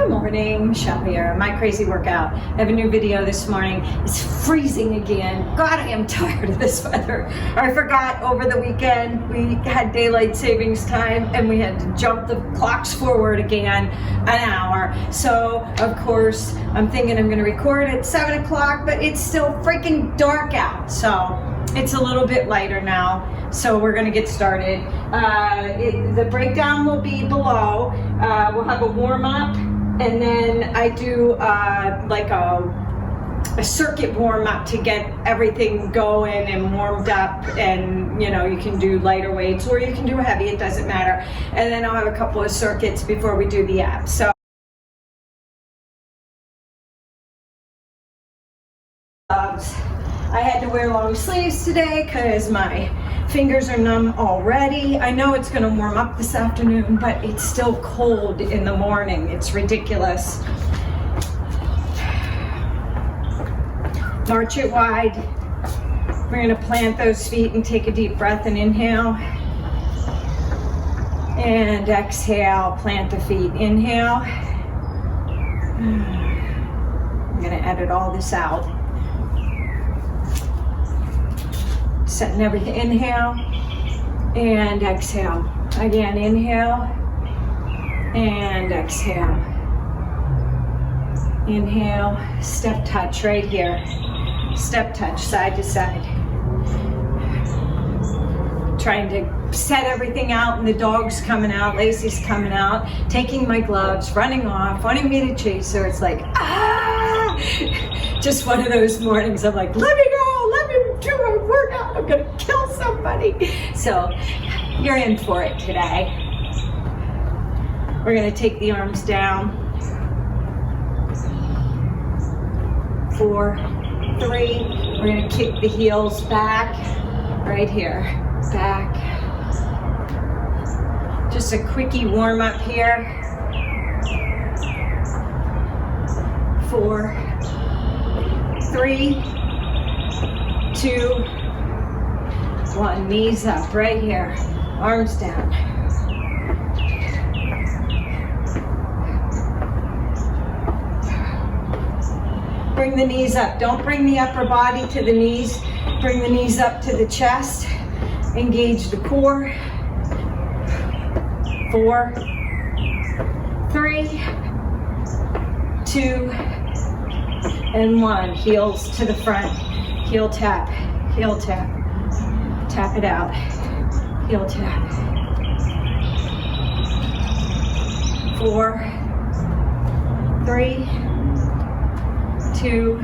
Good morning, Michele here. My crazy workout. I have a new video this morning. It's freezing again. God, I am tired of this weather. I forgot over the weekend we had daylight savings time and we had to jump the clocks forward again an hour. So, of course, I'm thinking I'm going to record at 7 o'clock, but it's still freaking dark out. So, it's a little bit lighter now. So we're going to get started. The breakdown will be below. We'll have a warm-up, and then I do like a circuit warm-up to get everything going and warmed up, and you know, you can do lighter weights or you can do heavy, it doesn't matter. And then I'll have a couple of circuits before we do the abs. So I had to wear long sleeves today because my fingers are numb already. I know it's going to warm up this afternoon, but it's still cold in the morning. It's ridiculous. March it wide. We're going to plant those feet and take a deep breath and inhale. And exhale, plant the feet. Inhale. I'm going to edit all this out. Setting everything. Inhale and exhale. Again, inhale and exhale. Inhale, step touch right here. Step touch, side to side. Trying to set everything out, and the dog's coming out, Lacey's coming out, taking my gloves, running off, wanting me to chase her. It's like, ah! Just one of those mornings I'm like, let me go, let me do my workout, I'm gonna kill somebody. So you're in for it today. We're gonna take the arms down. 4, 3, we're gonna kick the heels back, right here, back. Just a quickie warm up here. 4, 3, 2, 1. Knees up right here, arms down. Bring the knees up. Don't bring the upper body to the knees. Bring the knees up to the chest. Engage the core. 4, 3, 2, and 1. Heels to the front. Heel tap. Heel tap. Tap it out. Heel tap. 4, 3, 2,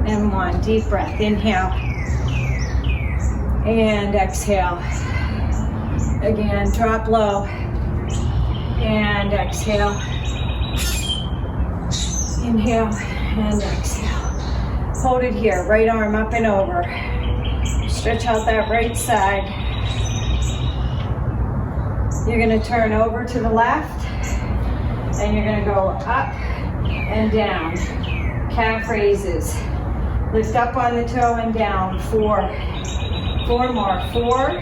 and 1. Deep breath. Inhale. And exhale. Again, drop low. And exhale. Inhale and exhale. Hold it here. Right arm up and over. Stretch out that right side. You're going to turn over to the left. And you're going to go up and down. Calf raises. Lift up on the toe and down. 4 more. 4,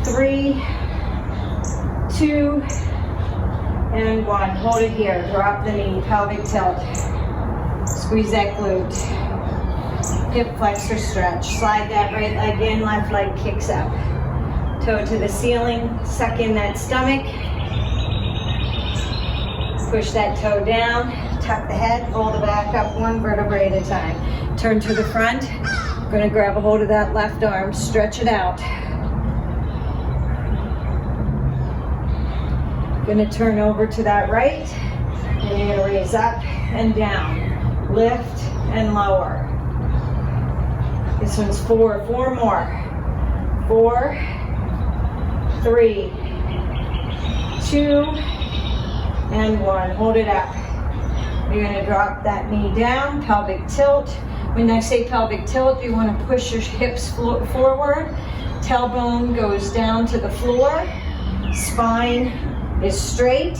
3, 2, and 1. Hold it here. Drop the knee. Pelvic tilt. Squeeze that glute. Hip flexor stretch. Slide that right leg in. Left leg kicks up. Toe to the ceiling. Suck in that stomach. Push that toe down. Tuck the head. Fold the back up 1 vertebrae at a time. Turn to the front. I'm going to grab a hold of that left arm. Stretch it out. Going to turn over to that right, and you're going to raise up and down, lift and lower. This one's 4 more. 4, 3, 2, and 1. Hold it up. You're going to drop that knee down, pelvic tilt. When I say pelvic tilt, you want to push your hips forward. Tailbone goes down to the floor. Spine is straight.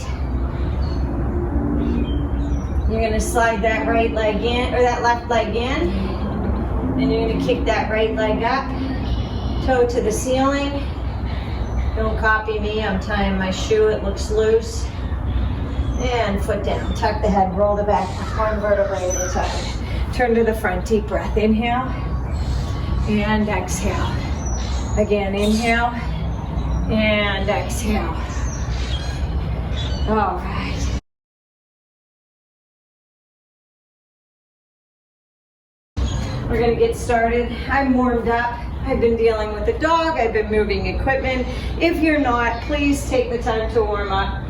You're going to slide that right leg in, or that left leg in, and you're going to kick that right leg up, toe to the ceiling. Don't copy me, I'm tying my shoe, it looks loose. And foot down. Tuck the head, roll the back, one vertebrae at a time. Turn to the front, deep breath. Inhale and exhale. Again, inhale and exhale. All right. We're gonna get started. I'm warmed up. I've been dealing with the dog. I've been moving equipment. If you're not, please take the time to warm up.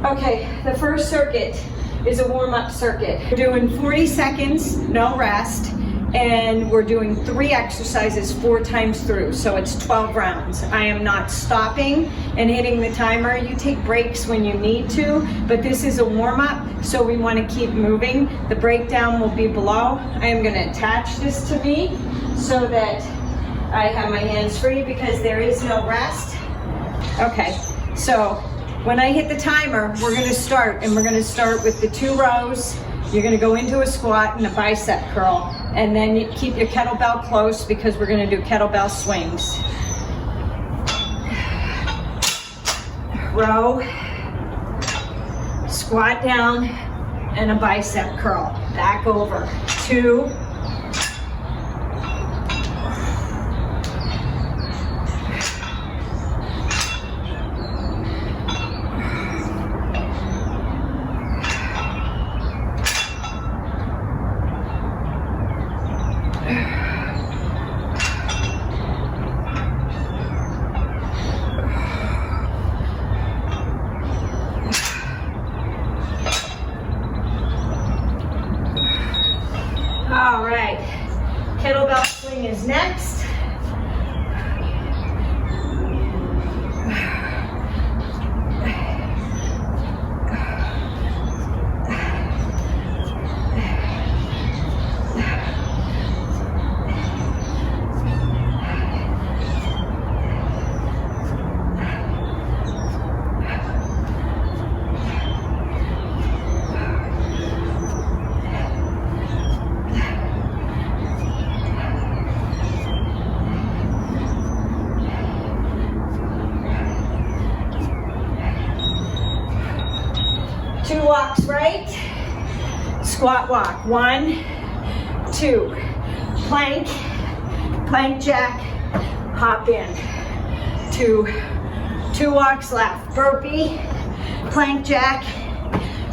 Okay, the first circuit is a warm-up circuit. We're doing 40 seconds, no rest, and we're doing 3 exercises 4 times through, so it's 12 rounds. I am not stopping and hitting the timer. You take breaks when you need to, but this is a warm-up, so we want to keep moving. The breakdown will be below. I am going to attach this to me so that I have my hands free because there is no rest. Okay, so when I hit the timer, we're gonna start, and we're gonna start with the 2 rows. You're gonna go into a squat and a bicep curl, and then you keep your kettlebell close because we're gonna do kettlebell swings. Row, squat down, and a bicep curl. Back over, 2, all right, kettlebell swing is next. Walks right, squat walk, 1, 2, plank, plank jack, hop in, 2 walks left, burpee, plank jack,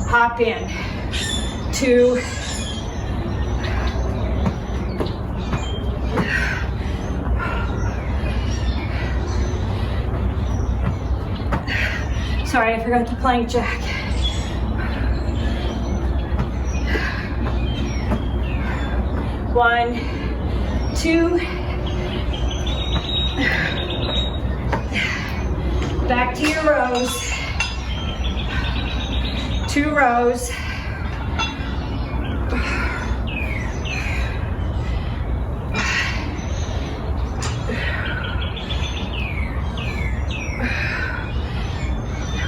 hop in, 2, sorry, I forgot the plank jack. 1, 2, back to your rows, 2 rows,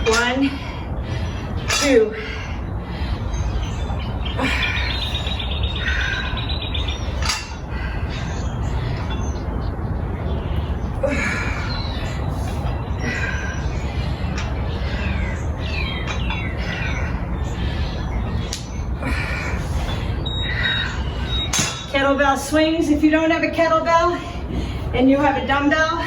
1, 2, kettlebell swings. If you don't have a kettlebell and you have a dumbbell,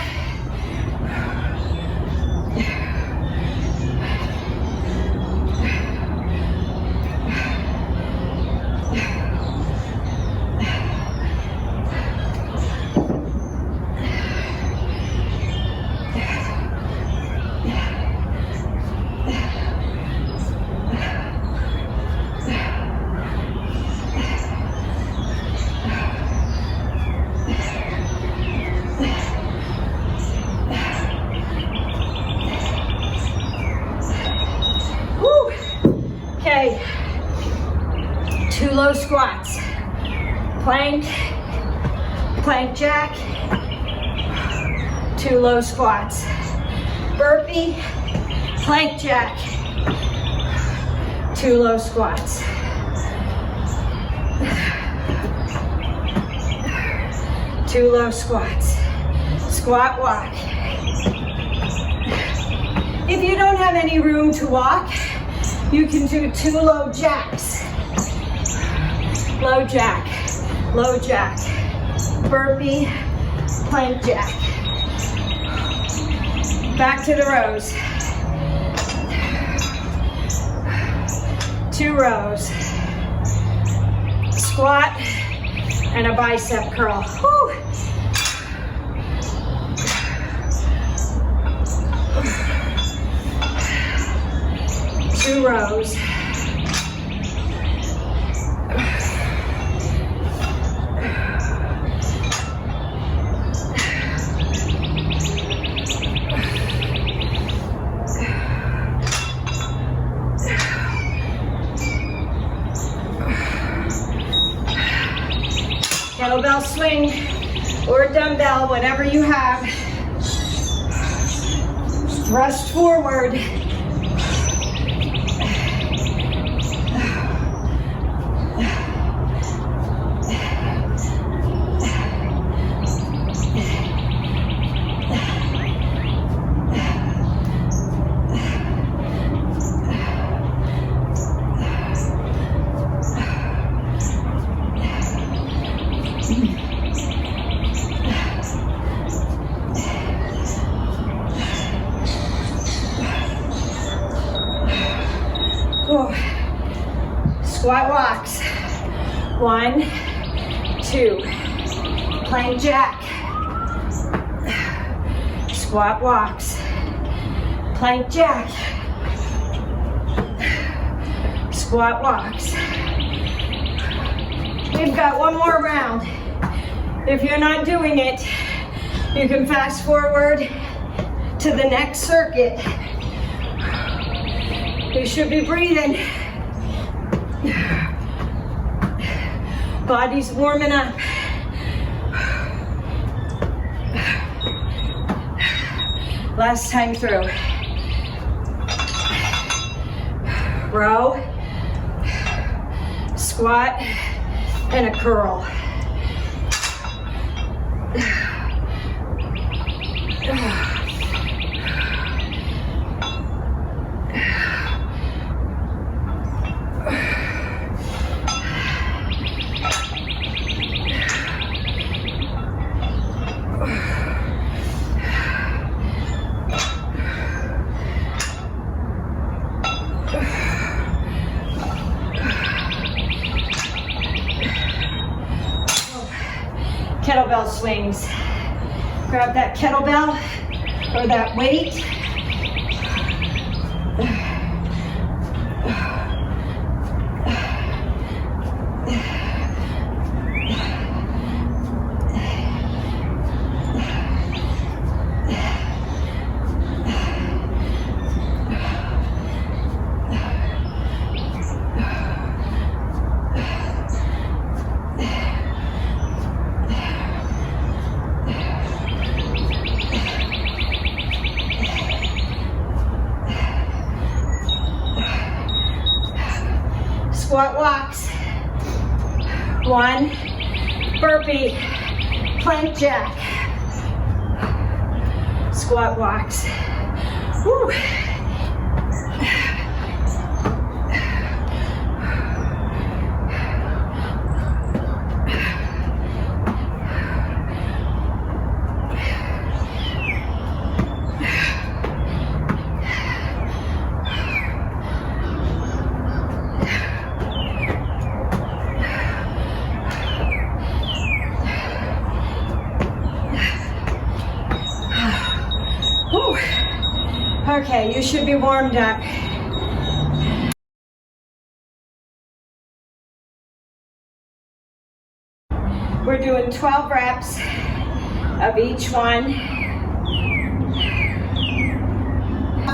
okay, 2 low squats, plank, plank jack, 2 low squats, burpee, plank jack, 2 low squats, 2 low squats, squat walk. If you don't have any room to walk, You can do 2 low jacks. Low jack, low jack. Burpee, plank jack. Back to the rows. 2 rows. Squat and a bicep curl. Whew. 2 rows. Kettlebell swing or dumbbell, whatever you have. Thrust forward. Squat walks. 1, 2. Plank jack. Squat walks. Plank jack. Squat walks. We've got 1 more round. If you're not doing it, you can fast forward to the next circuit. You should be breathing. Body's warming up. Last time through. Row, squat, and a curl. Kettlebell swings. Grab that kettlebell or that weight. Squat walks. 1, burpee, plank jack. Squat walks. Woo. Okay, you should be warmed up. We're doing 12 reps of each one.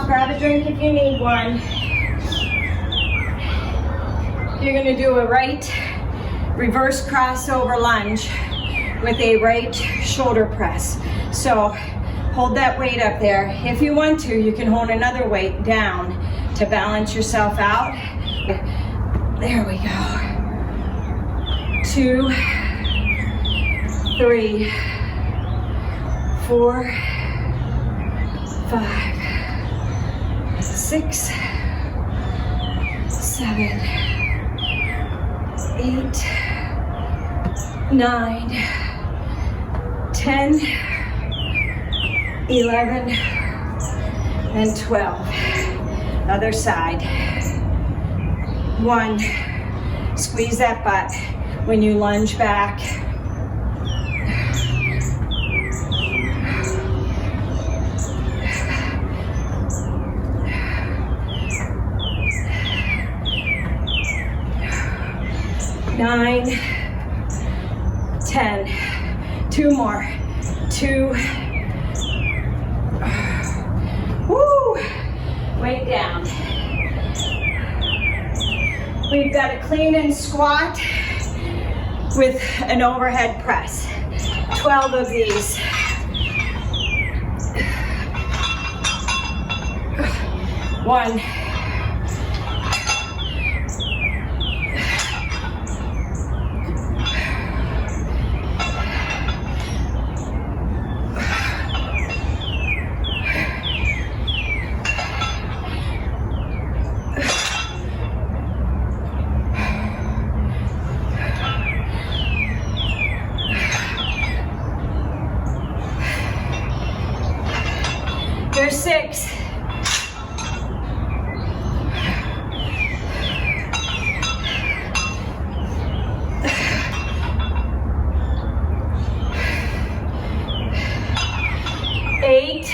Grab a drink if you need one. You're going to do a right reverse crossover lunge with a right shoulder press. So hold that weight up there. If you want to, you can hold another weight down to balance yourself out. There we go. 2, 3, 4, 5, 6, 7, 8, 9, 10, 11, and 12. Other side. 1. Squeeze that butt when you lunge back. 9, 10. 2 more. 2. Woo! Weight down. We've got a clean and squat with an overhead press. 12 of these. 1. 6. 8.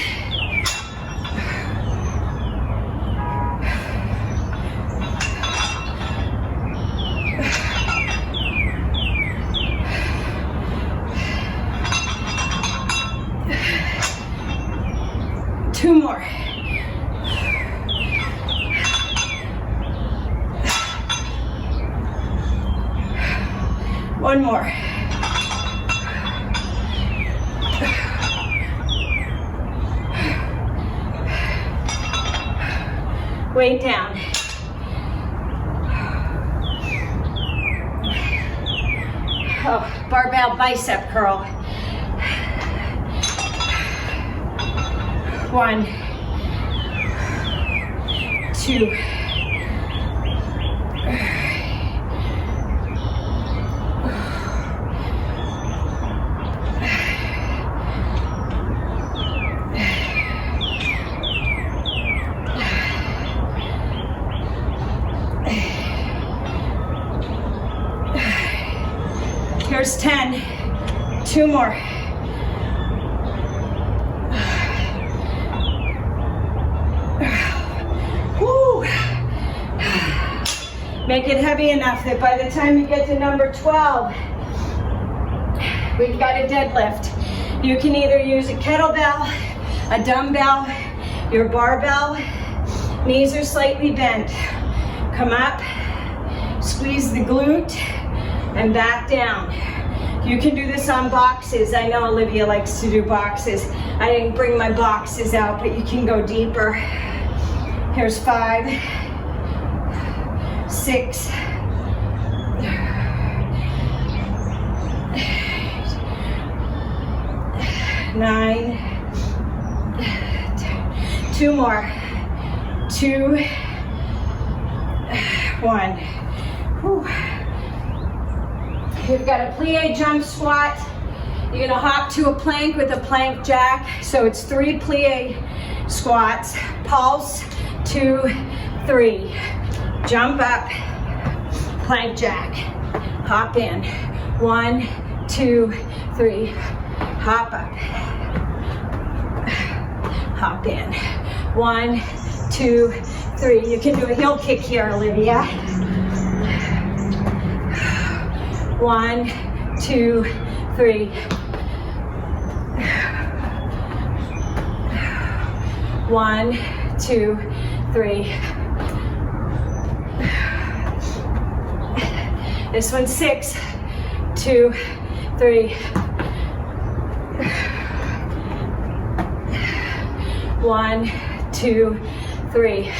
2 more. 1 more. Weight down. Oh, barbell bicep curl. 1, 2. Here's 10. 2 more. Woo. Make it heavy enough that by the time you get to number 12, we've got a deadlift. You can either use a kettlebell, a dumbbell, your barbell. Knees are slightly bent. Come up, squeeze the glute, and back down. You can do this on boxes. I know Olivia likes to do boxes. I didn't bring my boxes out, but you can go deeper. Here's 5, 6, 9, 10. 2 more. 2, 1. Whew. You've got a plie jump squat. You're gonna hop to a plank with a plank jack. So it's 3 plie squats. Pulse, 2, 3. Jump up, plank jack. Hop in. 1, 2, 3. Hop up. Hop in. 1, 2, 3. You can do a heel kick here, Olivia. 1, 2, 3. 1, 2, 3. This one's 6, 2, 3. 1, 2, 3.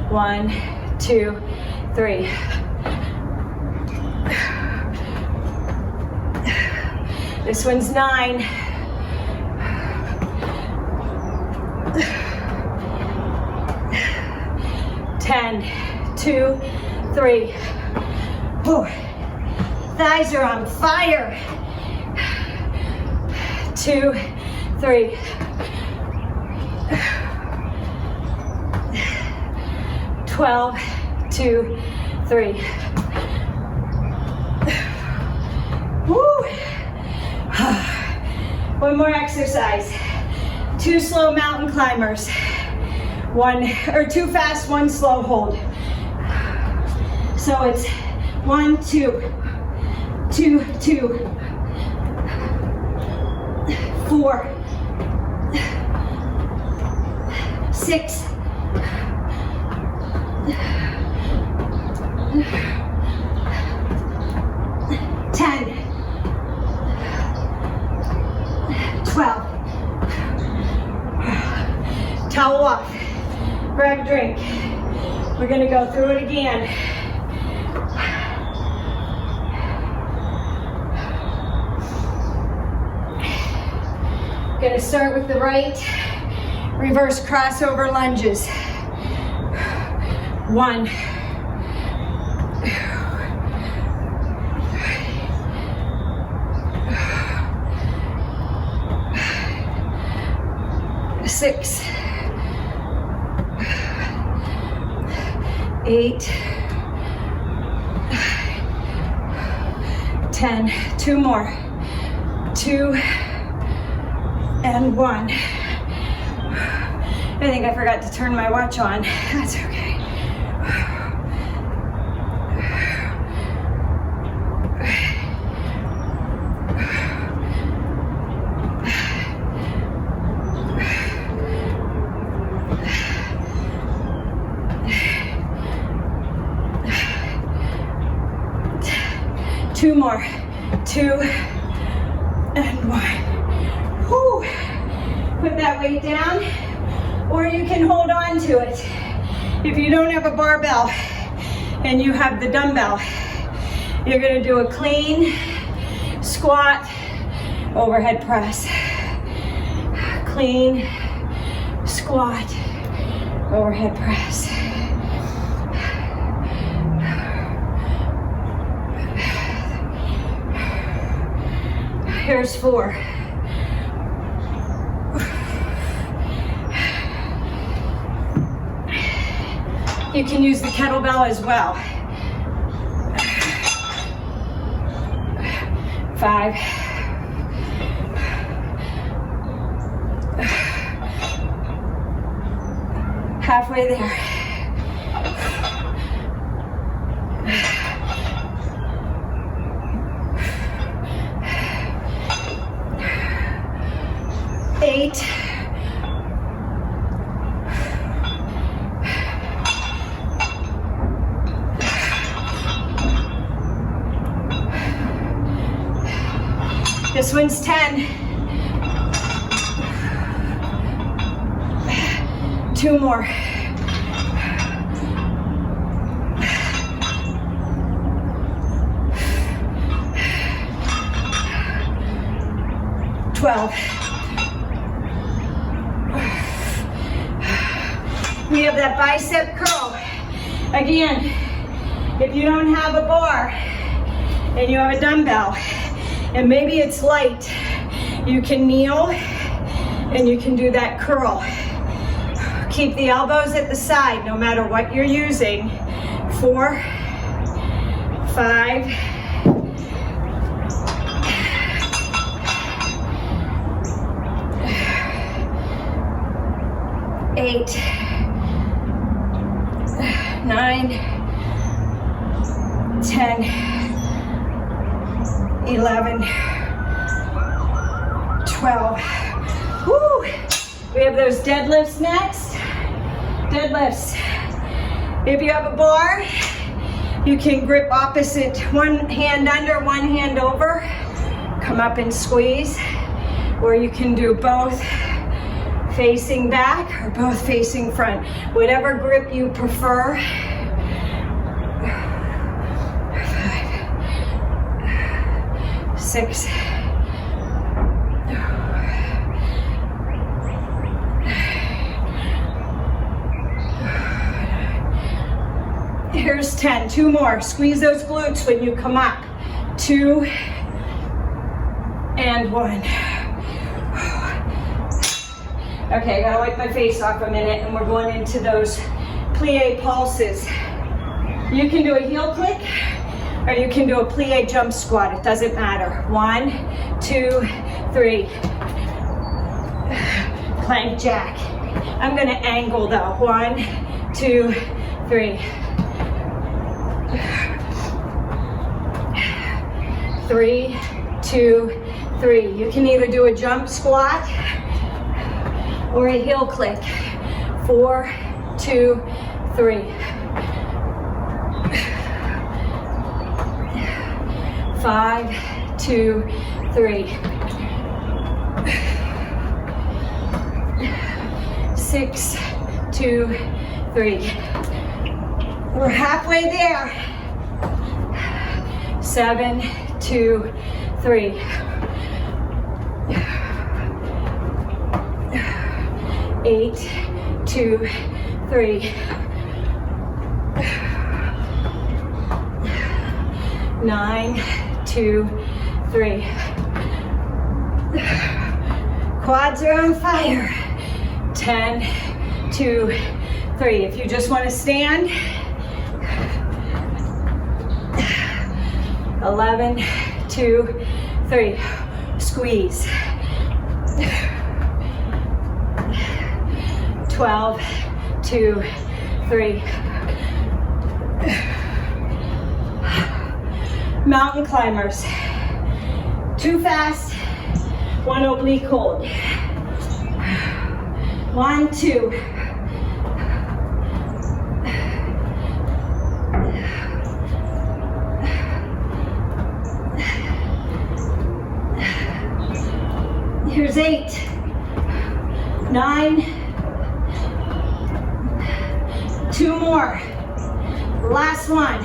1, 2, 3. This one's 9. 10, 2, 3. Whew. Thighs are on fire. 2, 3. 12, 2, 3. Woo. One more exercise. 2 slow mountain climbers. 2 fast, 1 slow hold. So it's 1, 2, 2, 2, 4, 6, 10, 12. Towel off. Grab a drink. We're gonna go through it again. Gonna start with the right. Reverse crossover lunges. 1. 6, 8, 10. 2 more. 2 and 1. I think I forgot to turn my watch on. That's okay. Two more. 2 and 1. Whew. Put that weight down, or you can hold on to it. If you don't have a barbell and you have the dumbbell, you're gonna do a clean squat, overhead press. Clean squat, overhead press. Here's 4. You can use the kettlebell as well. 5. Halfway there. 8. 'This one's 10. 2 more. 12. We have that bicep curl. Again, if you don't have a bar and you have a dumbbell and maybe it's light, you can kneel and you can do that curl. Keep the elbows at the side no matter what you're using. 4, 5, 8, 9, 10, 11, 12. Woo! We have those deadlifts next. Deadlifts. If you have a bar, you can grip opposite, one hand under, one hand over. Come up and squeeze. Or you can do both facing back or both facing front. Whatever grip you prefer. 5, 6, 7, Here's 10, 2 more. Squeeze those glutes when you come up. 2 and 1. Okay, I gotta wipe my face off a minute, and we're going into those plie pulses. You can do a heel click, or you can do a plie jump squat. It doesn't matter. 1, 2, 3. Plank jack. I'm gonna angle though. 1, 2, 3. 3, 2, 3. You can either do a jump squat or a heel click. 4, 2, 3. 5, 2, 3. 6, 2, 3. We're halfway there. 7, 2, 3. 8, 2, 3. 9, 2, 3. Quads are on fire. 10, 2, 3. If you just want to stand. 11, 2, 3. Squeeze. 12, 2, 3. Mountain climbers. 2 fast, 1 oblique hold. 1, 2. Here's 8, 9, 2 more. Last one.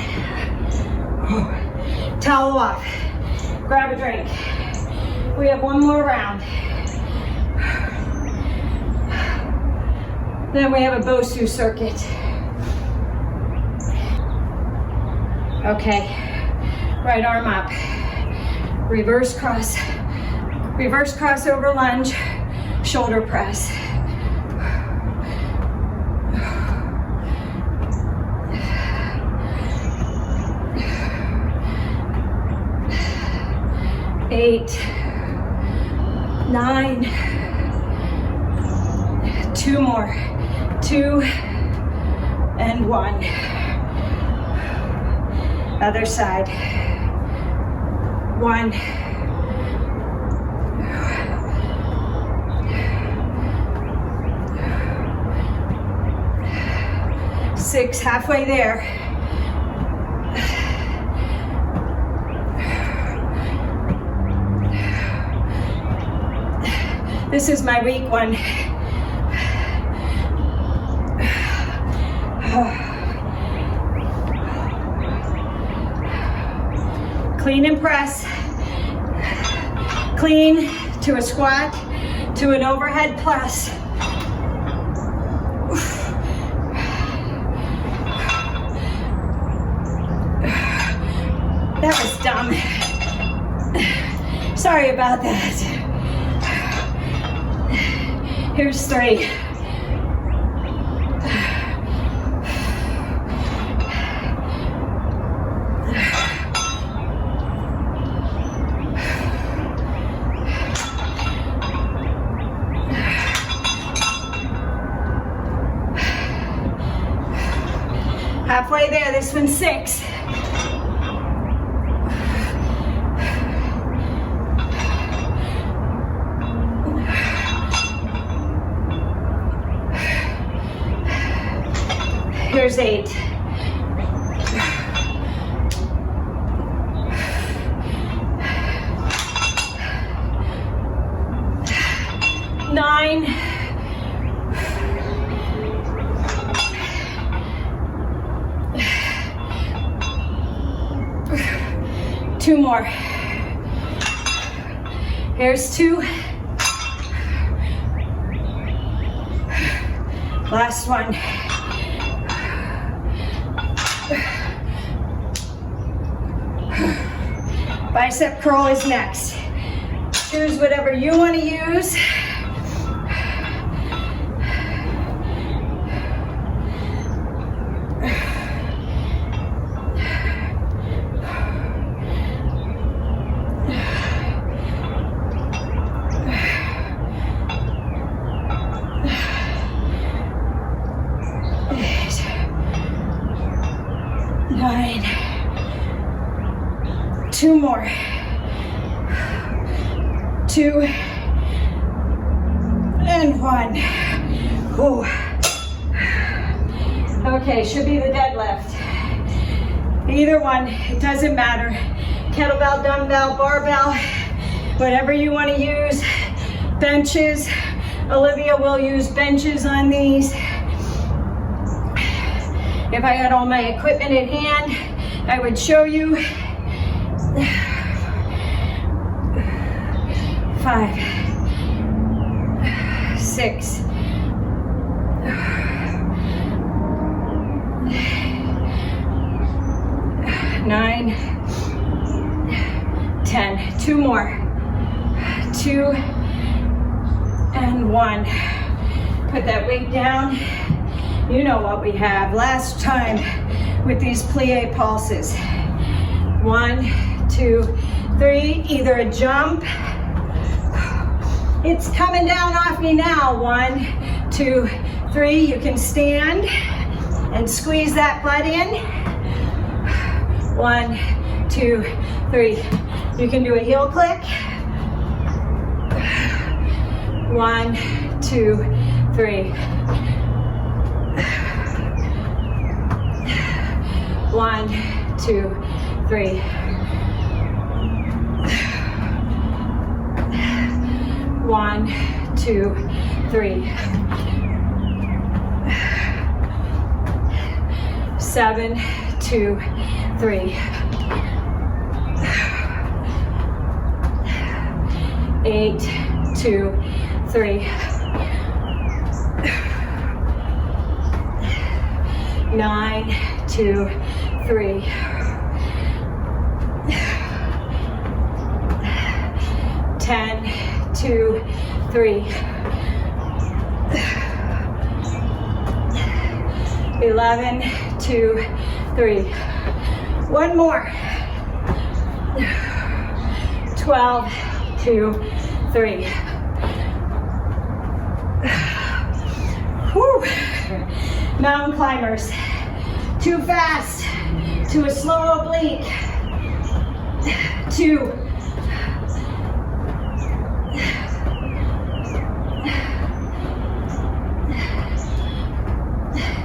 Towel off. Grab a drink. We have 1 more round. Then we have a BOSU circuit. Okay, right arm up. Reverse crossover lunge, shoulder press. Eight, 9, 2 more, 2 and 1. Other side. 1. 6, halfway there. 5. This is my weak one. Clean and press. Clean to a squat, to an overhead press. That was dumb. Sorry about that. Here's 3. Halfway there, this one's 6. Here's 8. 9. 2 more. Here's 2. Last one. Bicep curl is next. Choose whatever you want to use. Two more. 2 and 1. Ooh. Okay, should be the deadlift. Either one, it doesn't matter. Kettlebell, dumbbell, barbell, whatever you want to use. Benches. Olivia will use benches on these. If I had all my equipment in hand, I would show you. 5, 6, 9, 10. 2 more. 2 and 1. Put that weight down. You know what we have last time with these plie pulses. 1, 2, 3. Either a jump. It's coming down off me now. 1, 2, 3. You can stand and squeeze that butt in. 1, 2, 3. You can do a heel click. 1, 2, 3. 1, 2, 3. 1, 2, 3. 7, 2, 3. 8, 2, 3. 9, 2, 3. 10, 2, 3. 11, 2, 3. One more. 12, 2, 3. Whew. Mountain climbers. Too fast to a slow oblique. 2.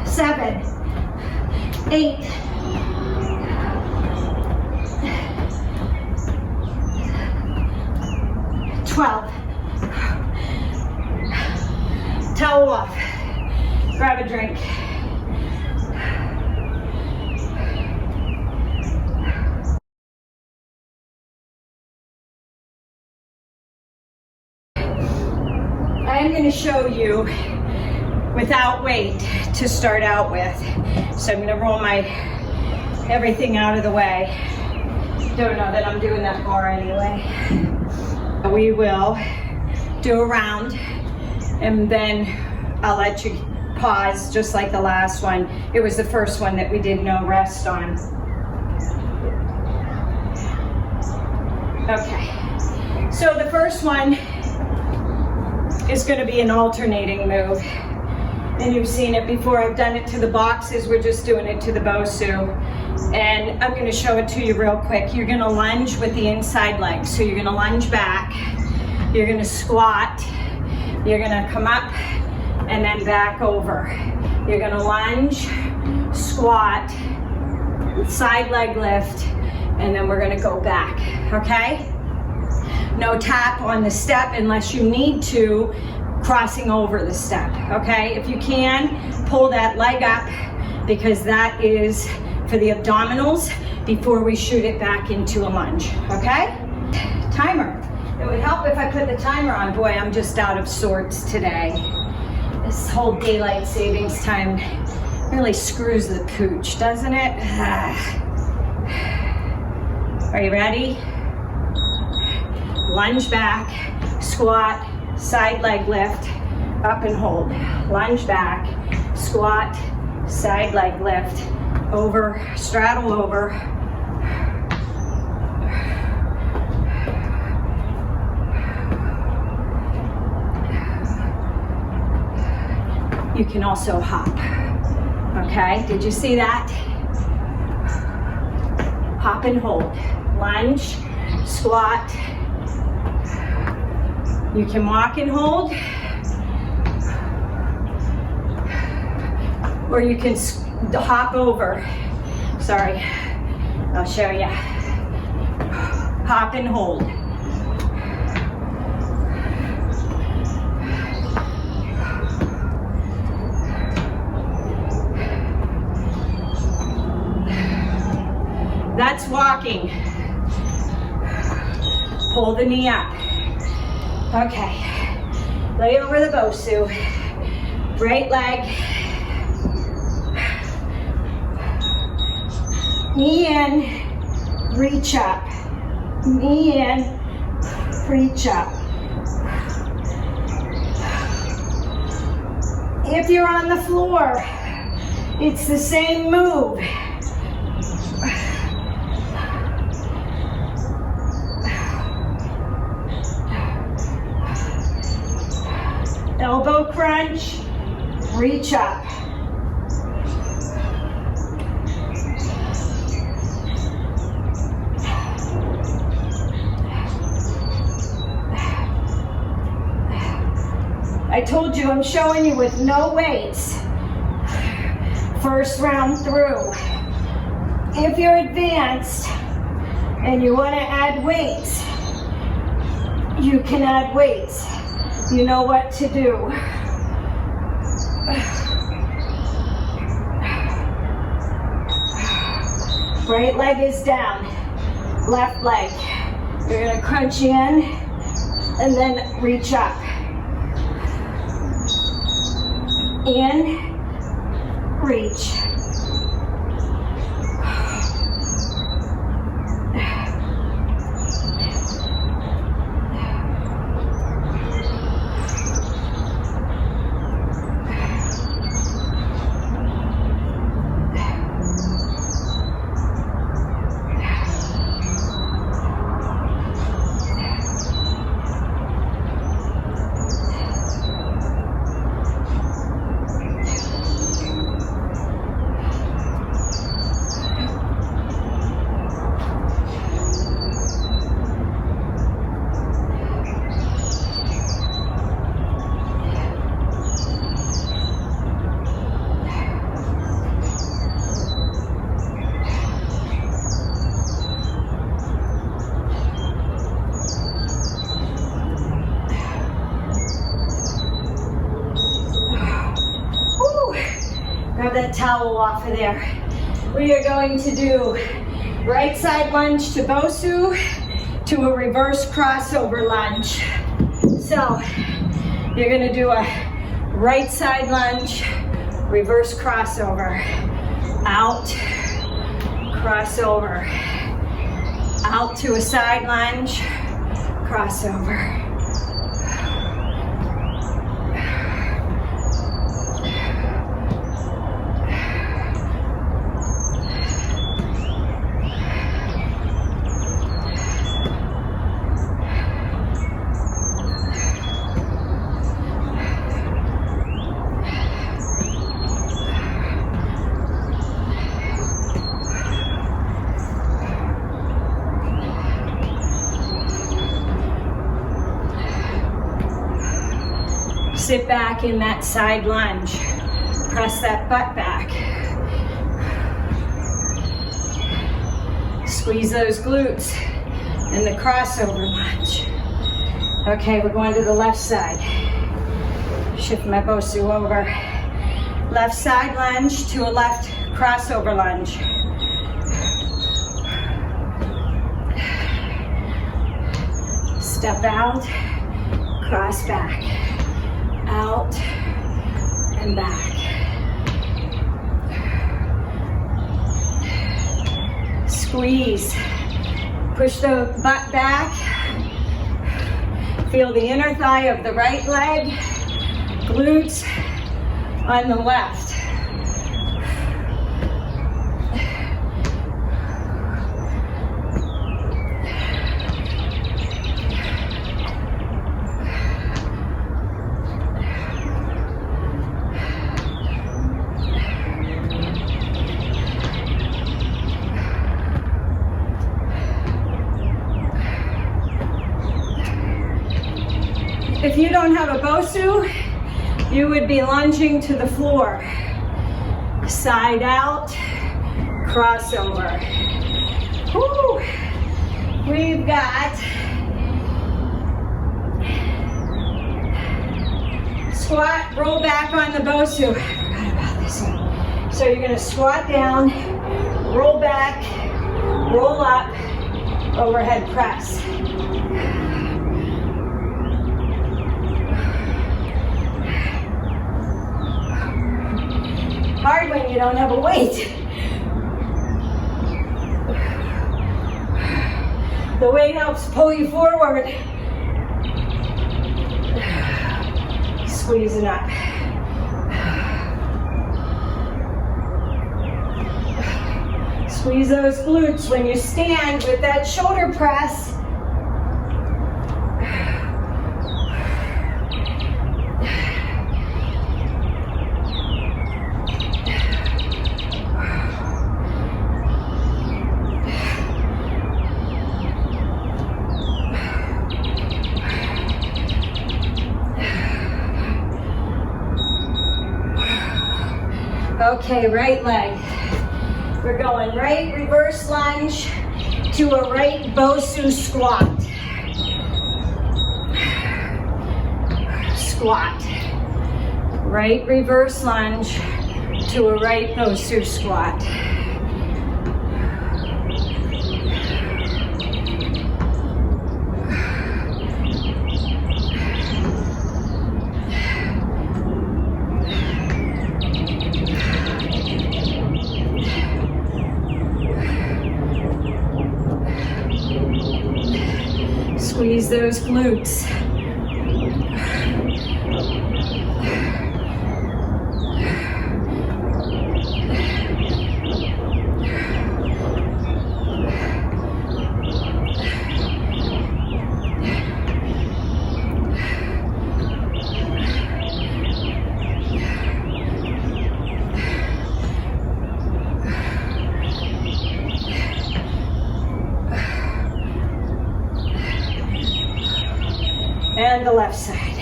7, 8, 12. Towel off. Grab a drink. I'm going to show you without weight to start out with. So I'm going to roll my everything out of the way. Don't know that I'm doing that bar anyway. We will do a round and then I'll let you pause just like the last one. It was the first one that we did no rest on. Okay, so the first one is going to be an alternating move. And you've seen it before. I've done it to the boxes. We're just doing it to the BOSU. And I'm going to show it to you real quick. You're going to lunge with the inside leg. So you're going to lunge back. You're going to squat. You're going to come up and then back over. You're going to lunge, squat, side leg lift, and then we're going to go back. Okay? No tap on the step unless you need to, crossing over the step, okay? If you can, pull that leg up because that is for the abdominals before we shoot it back into a lunge, okay? Timer. It would help if I put the timer on. Boy, I'm just out of sorts today. This whole daylight savings time really screws the pooch, doesn't it? Are you ready? Lunge back, squat, side leg lift, up and hold. Lunge back, squat, side leg lift, over, straddle over. You can also hop. Okay, did you see that? Hop and hold. Lunge, squat. You can walk and hold, or you can hop over. Sorry, I'll show you. Hop and hold. That's walking. Pull the knee up. Okay, lay over the BOSU. Right leg. Knee in, reach up. Knee in, reach up. If you're on the floor, it's the same move. Elbow crunch, reach up. I told you I'm showing you with no weights. First round through. If you're advanced and you want to add weights, you can add weights. You know what to do. Right leg is down, left leg. You're gonna crunch in and then reach up. In, reach. Grab that towel off of there. We are going to do right side lunge to BOSU to a reverse crossover lunge. So you're gonna do a right side lunge, reverse crossover, out, crossover, out to a side lunge, crossover. Sit back in that side lunge. Press that butt back. Squeeze those glutes in the crossover lunge. Okay, we're going to the left side. Shift my BOSU over. Left side lunge to a left crossover lunge. Step out, cross back. Out and back. Squeeze. Push the butt back. Feel the inner thigh of the right leg, glutes on the left. If you don't have a BOSU, you would be lunging to the floor. Side out, crossover. Woo. We've got squat, roll back on the BOSU. I forgot about this one. So you're gonna squat down, roll back, roll up, overhead press. Hard when you don't have a weight. The weight helps pull you forward. Squeezing up. Squeeze those glutes when you stand with that shoulder press. Okay, right leg. We're going right reverse lunge to a right BOSU squat. Squat. Right reverse lunge to a right BOSU squat. Squeeze those glutes. And the left side.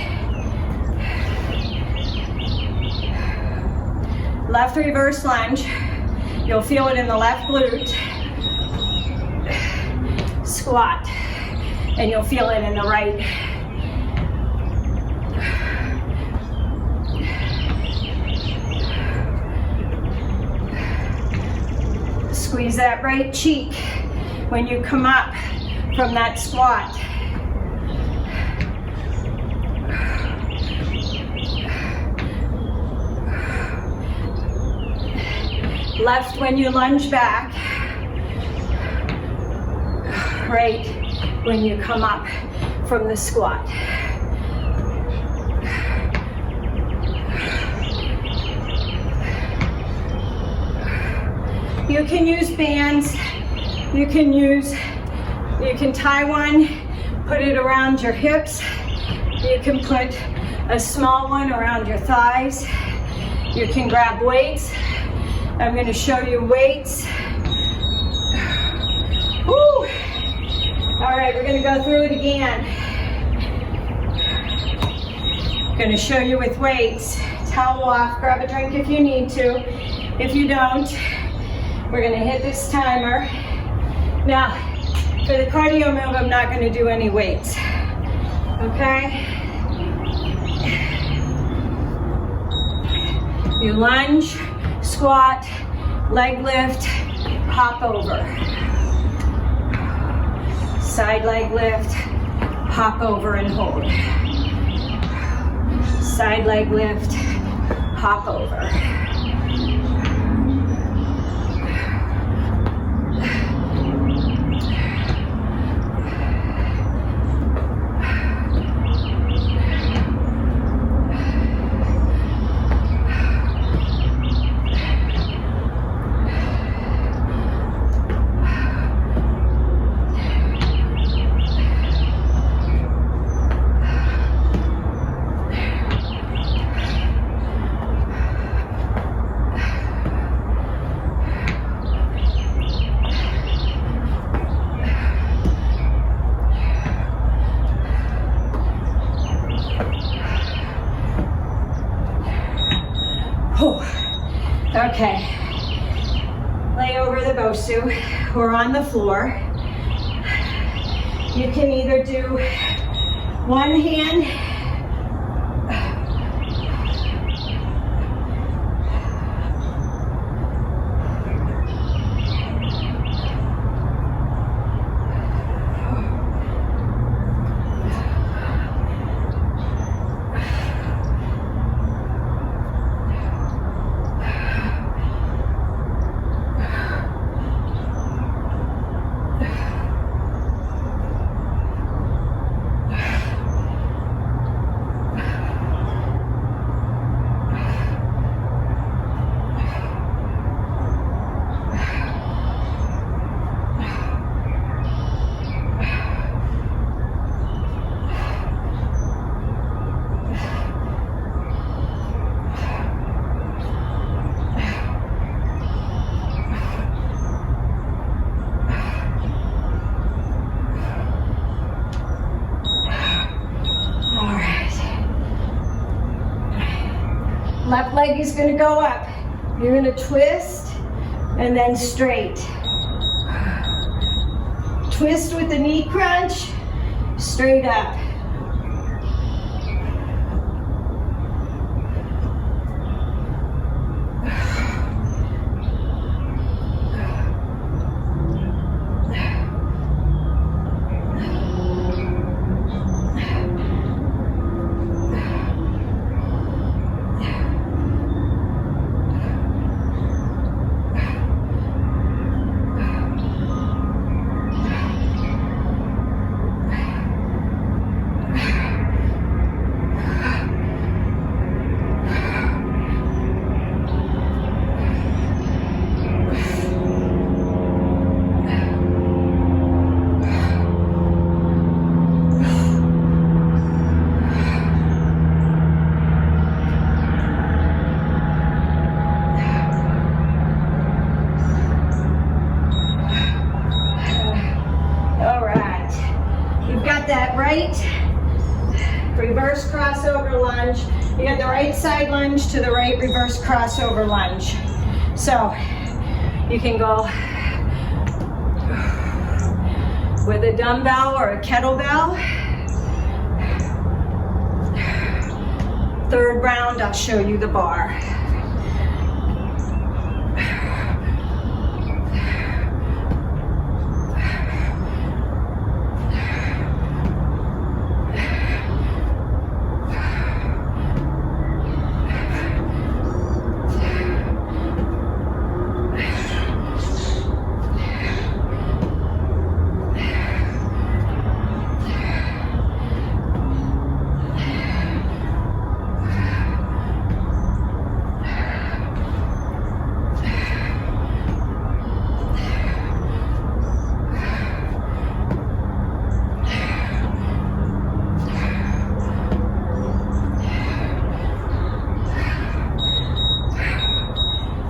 Left reverse lunge. You'll feel it in the left glute. Squat. And you'll feel it in the right. Squeeze that right cheek when you come up from that squat. Left when you lunge back. Right when you come up from the squat. You can use bands. You can tie one, put it around your hips. You can put a small one around your thighs. You can grab weights. I'm going to show you weights. Woo! All right, we're going to go through it again. Going to show you with weights. Towel off, grab a drink if you need to. If you don't, we're going to hit this timer. Now, for the cardio move, I'm not going to do any weights. Okay? You lunge, squat, leg lift, hop over. Side leg lift, hop over and hold. Side leg lift, hop over. Okay. Lay over the BOSU. We're on the floor. You can either do one hand left leg is going to go up. You're going to twist and then straight. Twist with the knee crunch, straight up. Reverse crossover lunge. You got the right side lunge to the right reverse crossover lunge. So you can go with a dumbbell or a kettlebell. Third round, I'll show you the bar.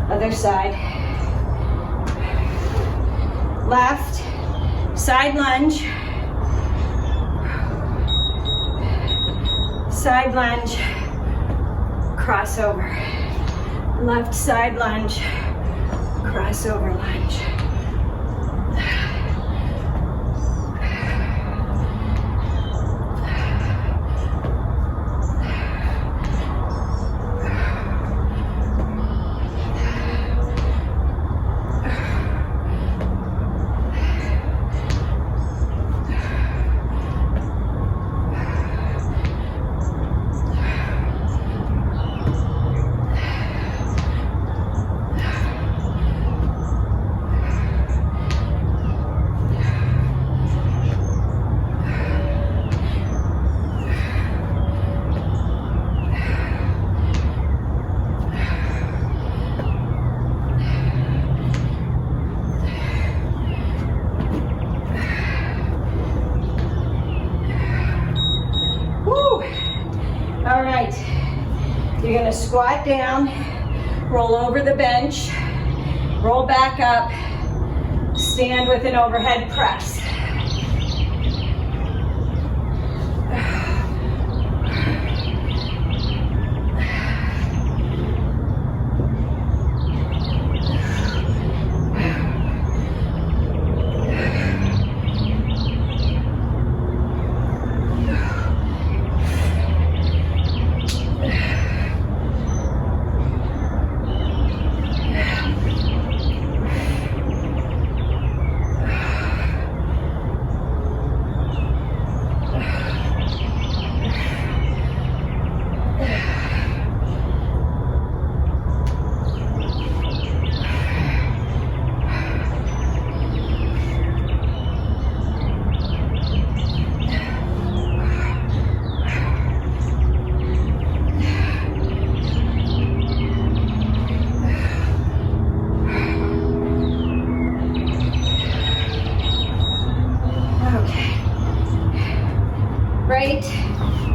Other side. Left, side lunge, side lunge, crossover. Left side lunge, crossover lunge. All right, you're gonna squat down, roll over the bench, roll back up, stand with an overhead press.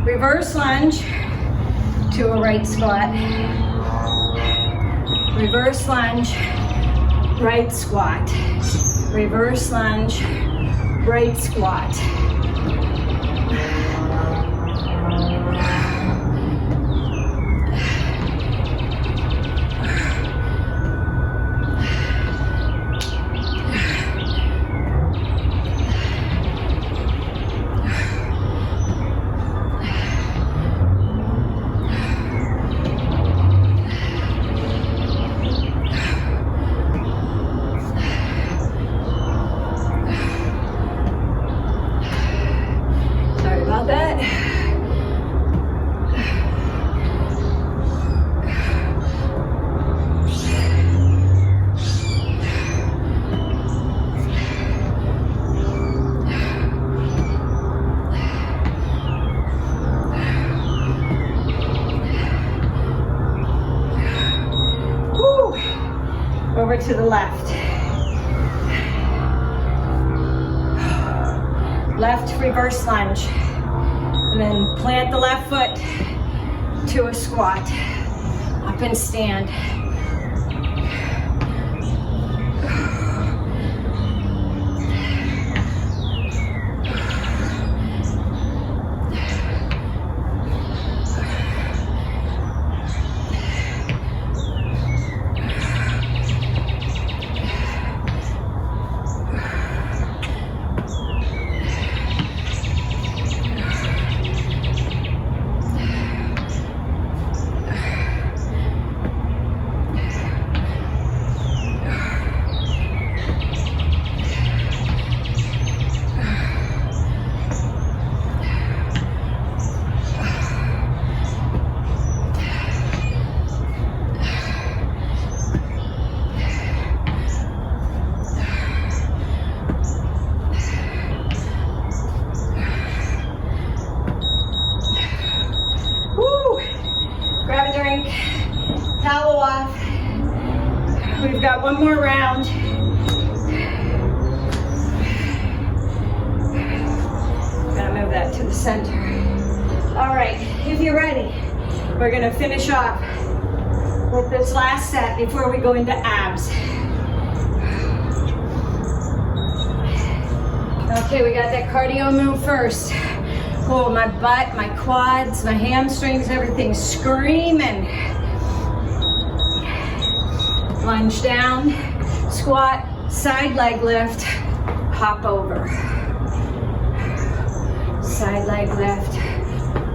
Reverse lunge to a right squat. Reverse lunge, right squat. Reverse lunge, right squat. Over to the left. Left reverse lunge. And then plant the left foot to a squat. Up and stand. Towel off. We've got one more round. Gotta move that to the center. All right, if you're ready, we're gonna finish off with this last set before we go into abs. Okay, we got that cardio move first. Oh, my butt, my quads, my hamstrings, everything's screaming. Lunge down, squat, side leg lift, hop over. Side leg lift,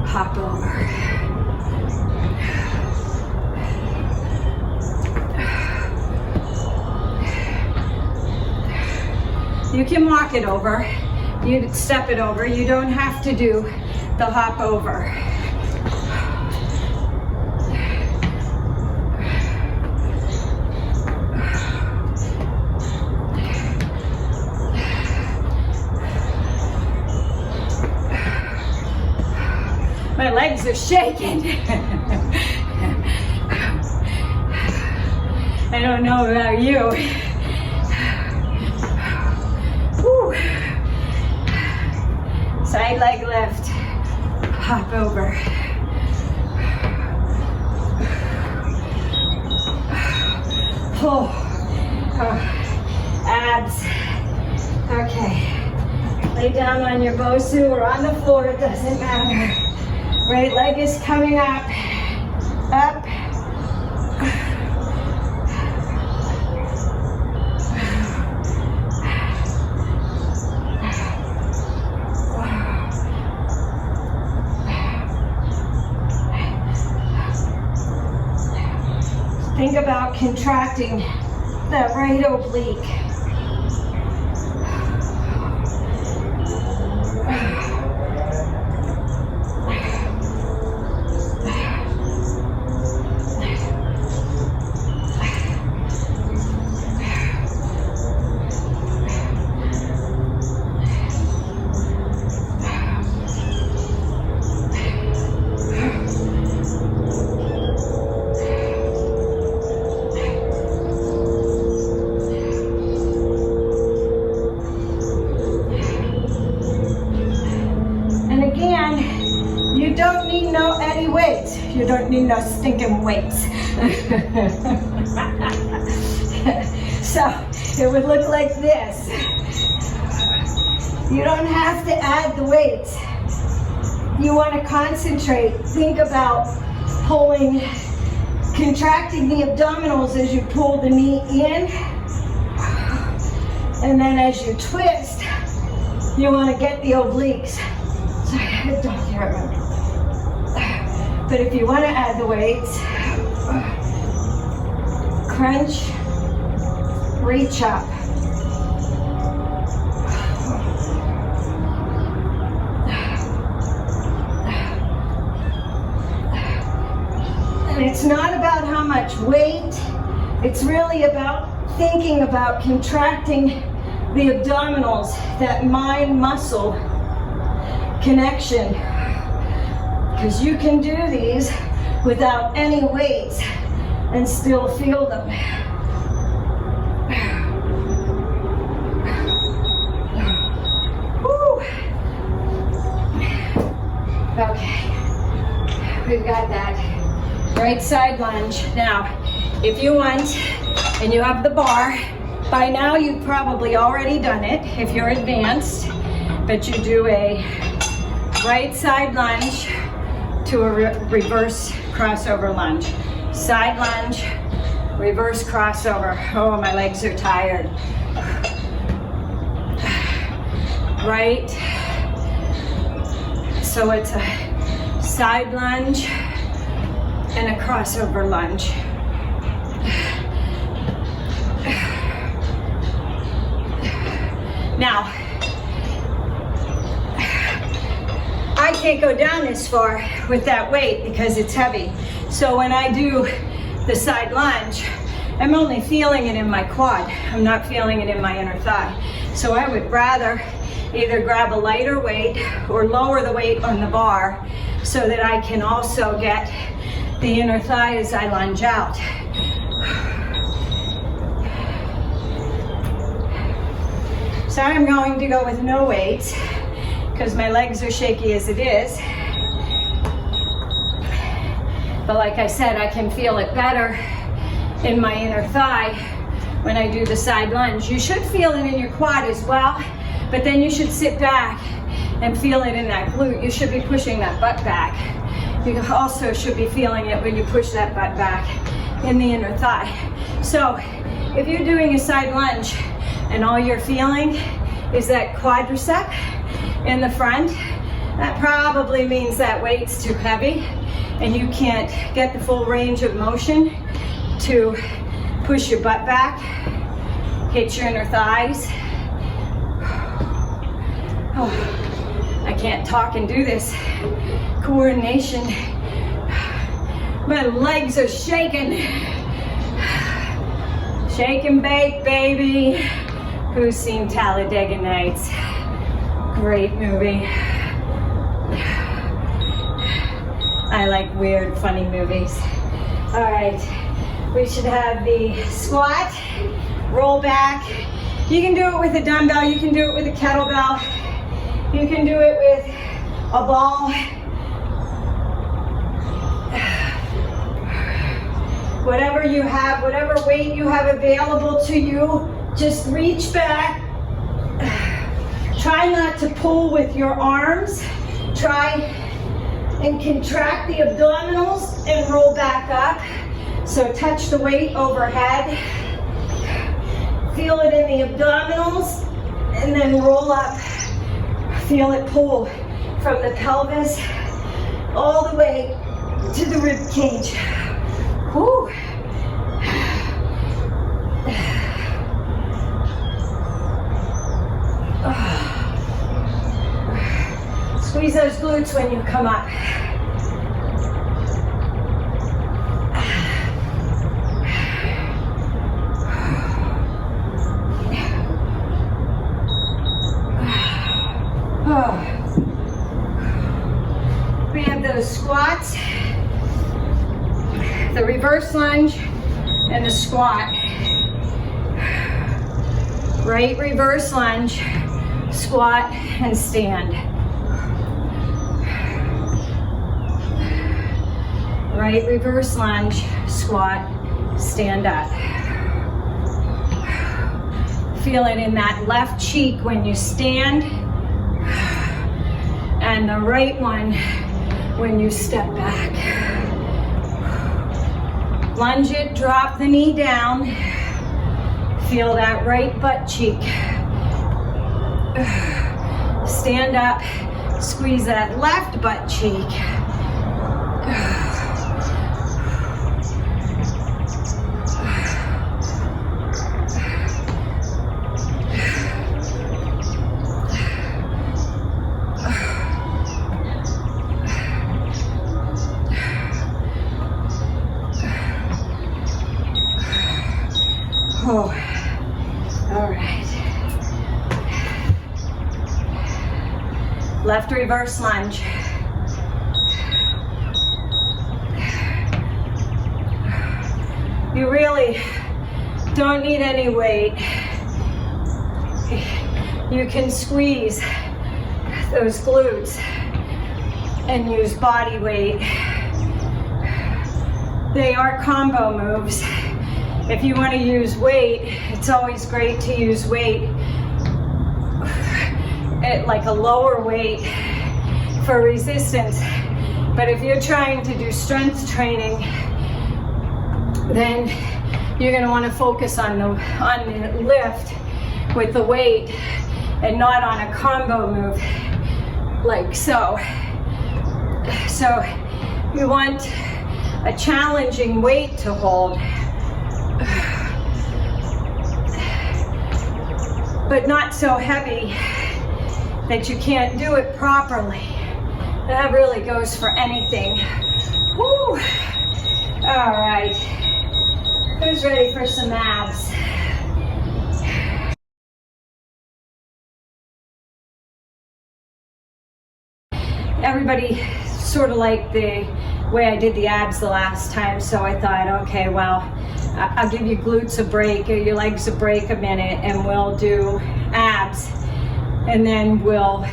hop over. You can walk it over, you step it over, you don't have to do the hop over. My legs are shaking. I don't know about you. Whew. Side leg lift, hop over. Oh. Abs. Okay. Lay down on your BOSU or on the floor, it doesn't matter. Right leg is coming up, up. Think about contracting that right oblique. don't need any weights. You don't need no stinking weights. So it would look like this. You don't have to add the weights. You want to concentrate. Think about pulling, contracting the abdominals as you pull the knee in. And then as you twist, you want to get the obliques. Sorry, I don't hear it. But if you want to add the weights, crunch, reach up. And it's not about how much weight, it's really about thinking about contracting the abdominals, that mind-muscle connection. Because you can do these without any weights and still feel them. Woo. Okay, we've got that. Right side lunge. Now, if you want, and you have the bar, by now you've probably already done it if you're advanced, but you do a right side lunge to a reverse crossover lunge. Side lunge, reverse crossover. Oh, my legs are tired. Right. So it's a side lunge and a crossover lunge. Now, I can't go down this far with that weight because it's heavy. So when I do the side lunge, I'm only feeling it in my quad. I'm not feeling it in my inner thigh. So I would rather either grab a lighter weight or lower the weight on the bar so that I can also get the inner thigh as I lunge out. So I'm going to go with no weights because my legs are shaky as it is. But like I said, I can feel it better in my inner thigh when I do the side lunge. You should feel it in your quad as well, but then you should sit back and feel it in that glute. You should be pushing that butt back. You also should be feeling it when you push that butt back in the inner thigh. So if you're doing a side lunge and all you're feeling is that quadricep in the front, that probably means that weight's too heavy and you can't get the full range of motion to push your butt back, hit your inner thighs. Oh, I can't talk and do this. Coordination. My legs are shaking. Shake and bake, baby. Who's seen Talladega Nights? Great movie. I like weird, funny movies. All right, we should have the squat, roll back. You can do it with a dumbbell, you can do it with a kettlebell, you can do it with a ball. Whatever you have, whatever weight you have available to you, just reach back. Try not to pull with your arms. Try and contract the abdominals and roll back up. So touch the weight overhead. Feel it in the abdominals and then roll up. Feel it pull from the pelvis all the way to the rib cage. Whew. Squeeze those glutes when you come up. We have those squats, the reverse lunge, and the squat. Right reverse lunge, squat, and stand. right, reverse lunge, squat, stand up. Feel it in that left cheek when you stand, and the right one when you step back. Lunge it, drop the knee down. Feel that right butt cheek. Stand up, squeeze that left butt cheek. Oh, all right. Left reverse lunge. You really don't need any weight. You can squeeze those glutes and use body weight. They are combo moves. If you want to use weight, it's always great to use weight at like a lower weight for resistance. But if you're trying to do strength training, then you're going to want to focus on the lift with the weight and not on a combo move like so. So you want a challenging weight to hold, but not so heavy that you can't do it properly. That really goes for anything. Woo. All right, who's ready for some abs? Everybody sort of liked the way I did the abs the last time, so I thought, okay, well, I'll give you glutes a break or your legs a break a minute, and we'll do abs, and then we'll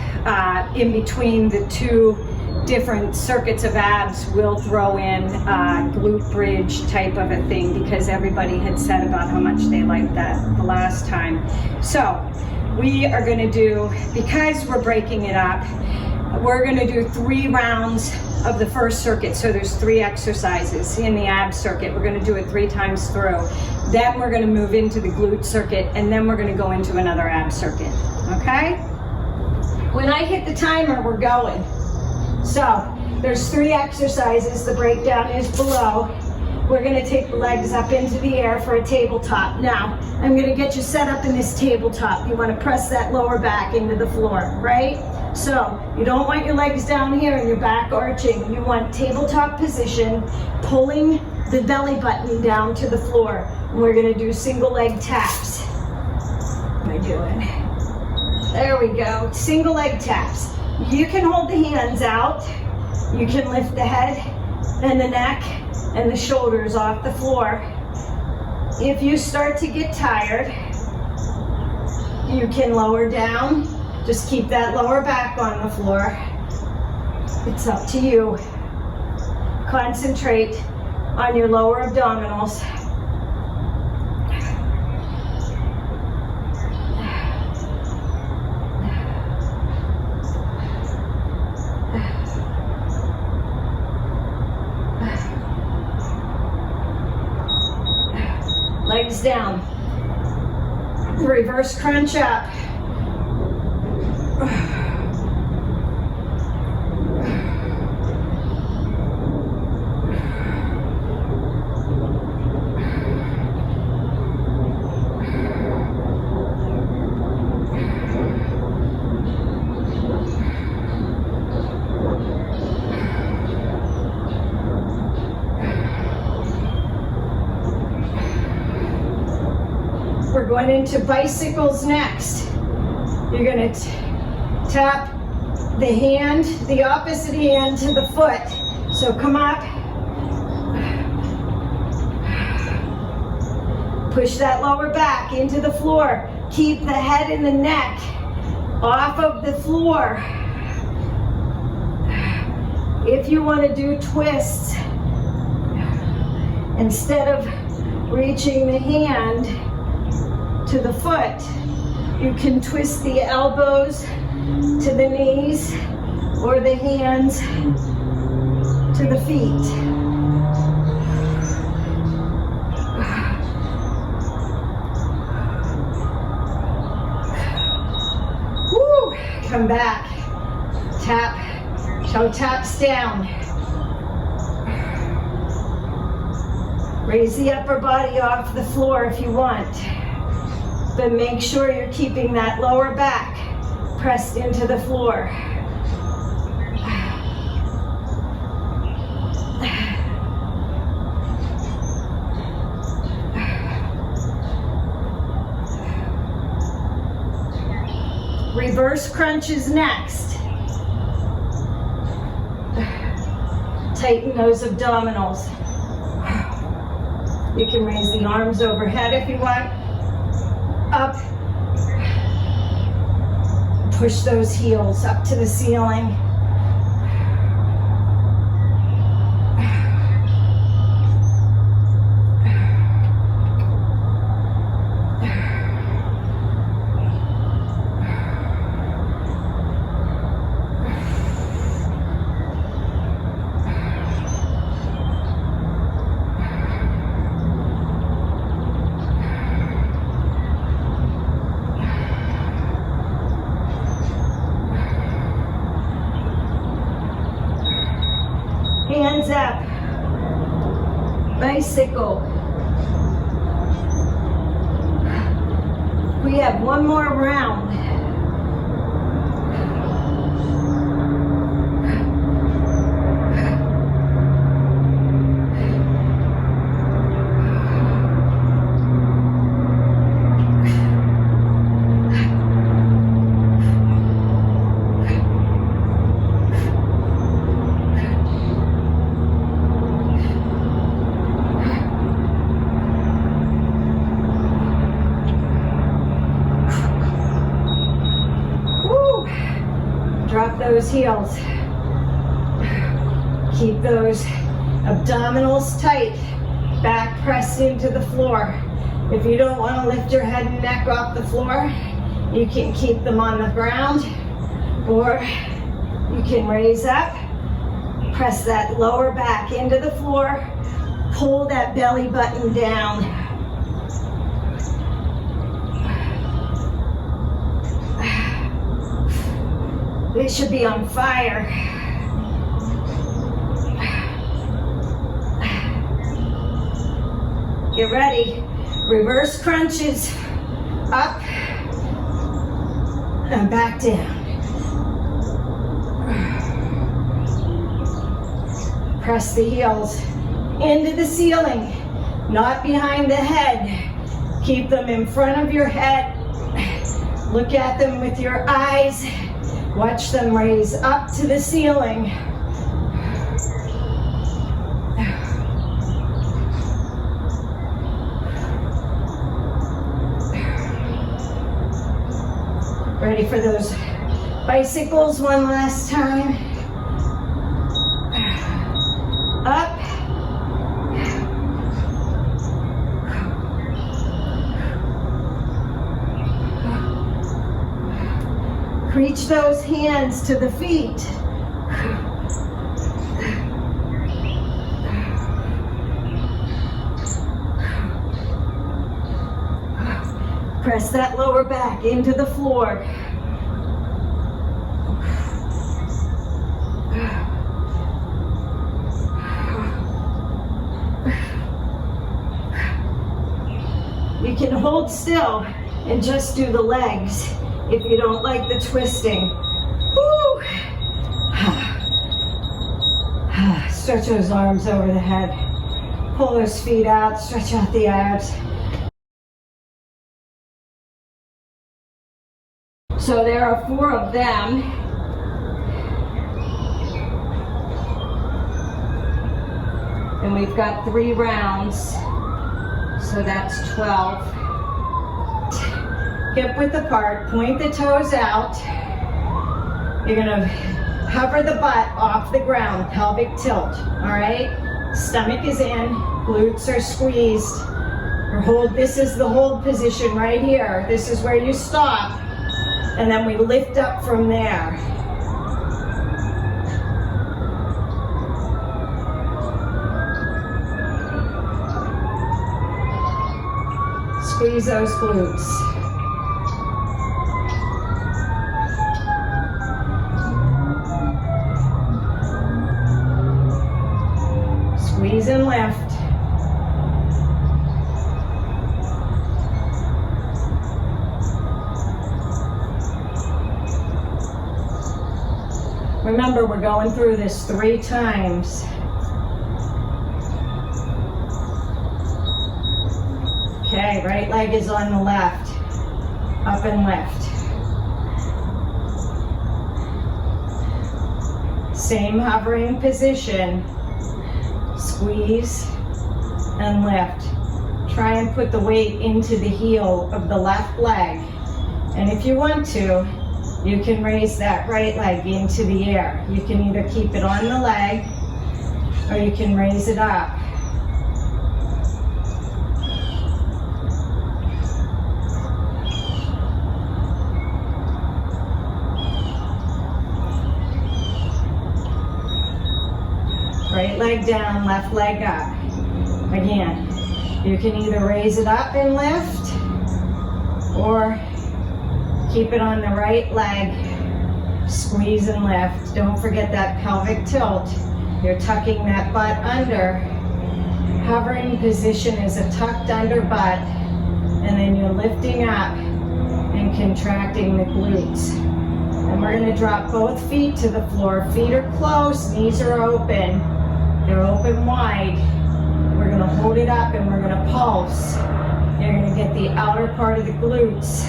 in between the two different circuits of abs, we'll throw in glute bridge type of a thing, because everybody had said about how much they liked that the last time. So we are going to do, because we're breaking it up, we're going to do 3 rounds of the first circuit. So there's 3 exercises in the ab circuit. We're going to do it 3 times through. Then we're going to move into the glute circuit, and then we're going to go into another ab circuit. Okay? When I hit the timer, we're going. So there's 3 exercises. The breakdown is below. We're going to take the legs up into the air for a tabletop. Now, I'm going to get you set up in this tabletop. You want to press that lower back into the floor, right? So you don't want your legs down here and your back arching. You want tabletop position, pulling the belly button down to the floor. And we're going to do single leg taps. What am I doing? There we go. Single leg taps. You can hold the hands out. You can lift the head and the neck and the shoulders off the floor. If you start to get tired, you can lower down. Just keep that lower back on the floor. It's up to you. Concentrate on your lower abdominals. Legs down. Reverse crunch up. We're going into bicycles next. You're going to tap the hand, the opposite hand to the foot. So come up. Push that lower back into the floor. Keep the head and the neck off of the floor. If you want to do twists, Instead of reaching the hand to the foot, you can twist the elbows to the knees or the hands to the feet. Woo! Come back. Tap. Toe taps down. Raise the upper body off the floor if you want, but make sure you're keeping that lower back pressed into the floor. Reverse crunches next. Tighten those abdominals. You can raise the arms overhead if you want. Up. Push those heels up to the ceiling. Hands up. Bicycle. We have one more round. Drop those heels. Keep those abdominals tight. Back pressed into the floor. If you don't want to lift your head and neck off the floor, you can keep them on the ground, or you can raise up, press that lower back into the floor, pull that belly button down. They should be on fire. Get ready. Reverse crunches. Up and back down. Press the heels into the ceiling, not behind the head. Keep them in front of your head. Look at them with your eyes. Watch them raise up to the ceiling. Ready for those bicycles one last time. Up. Reach those hands to the feet. Press that lower back into the floor. You can hold still and just do the legs if you don't like the twisting. Woo. Stretch those arms over the head. Pull those feet out, stretch out the abs. So there are 4 of them. And we've got 3 rounds. So that's 12. Hip width apart, point the toes out. You're gonna hover the butt off the ground, pelvic tilt, all right? Stomach is in, glutes are squeezed. This is the hold position right here. This is where you stop, and then we lift up from there. Squeeze those glutes. Squeeze and lift. Remember, we're going through this 3 times. Okay, right leg is on the left. Up and lift. Same hovering position. Squeeze and lift. Try and put the weight into the heel of the left leg. And if you want to, you can raise that right leg into the air. You can either keep it on the leg or you can raise it up. Right leg down, left leg up. Again, you can either raise it up and lift or keep it on the right leg, squeeze and lift. Don't forget that pelvic tilt. You're tucking that butt under. Hovering position is a tucked under butt, and then you're lifting up and contracting the glutes. And we're gonna drop both feet to the floor. Feet are close, knees are open. They're open wide. We're gonna hold it up and we're gonna pulse. You're gonna get the outer part of the glutes.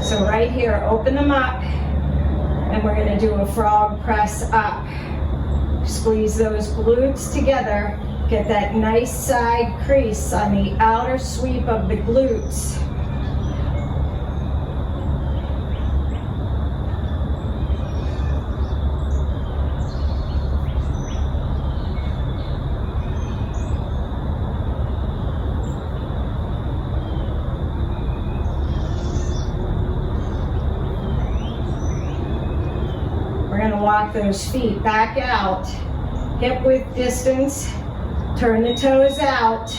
So right here, open them up, and we're gonna do a frog press up. Squeeze those glutes together. Get that nice side crease on the outer sweep of the glutes. Walk those feet back out, hip width distance, turn the toes out,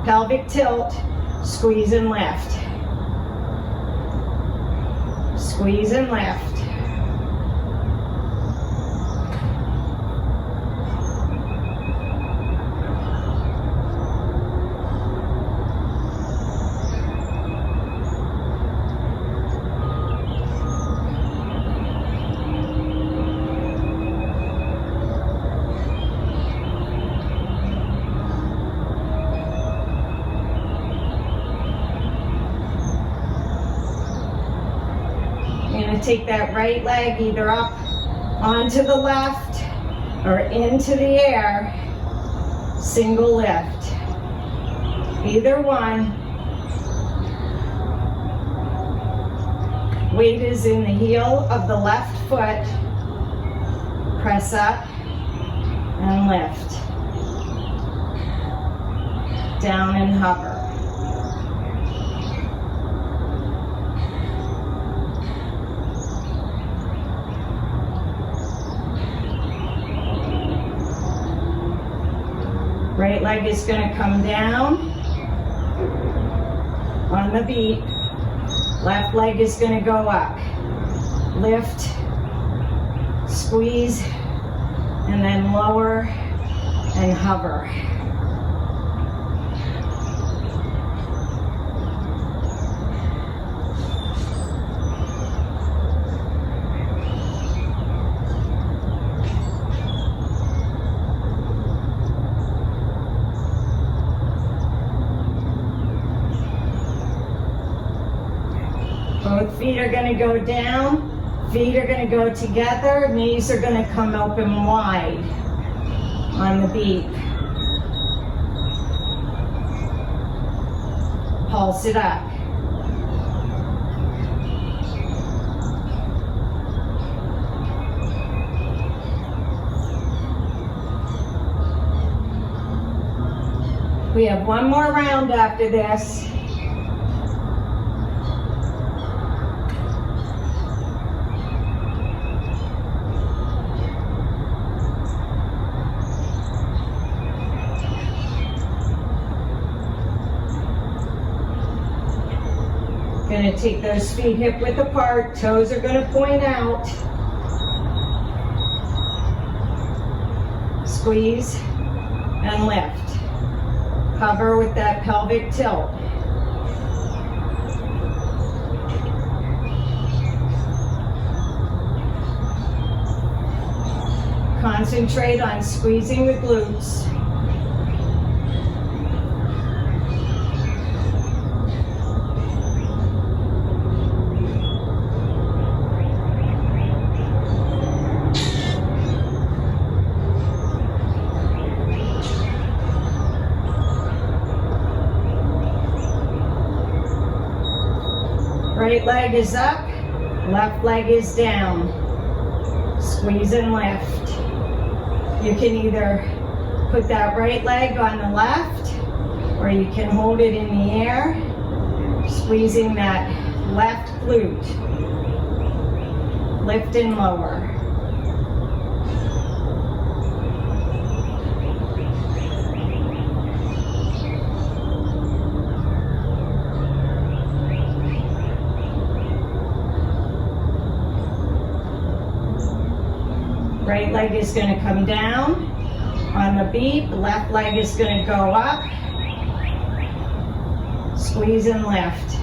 pelvic tilt, squeeze and lift. Squeeze and lift. Take that right leg either up onto the left or into the air. Single lift. Either one. Weight is in the heel of the left foot. Press up and lift. Down and hover. Right leg is going to come down on the beat. Left leg is going to go up. Lift, squeeze, and then lower and hover. Both feet are going to go down, feet are going to go together, knees are going to come open wide on the beat. Pulse it up. We have one more round after this. Gonna take those feet hip width apart, toes are gonna point out. Squeeze and lift. Cover with that pelvic tilt. Concentrate on squeezing the glutes. Right leg is up, left leg is down. Squeeze and lift. You can either put that right leg on the left, or you can hold it in the air, squeezing that left glute. Lift and lower. Right leg is going to come down on the beat, the left leg is going to go up, squeeze and lift.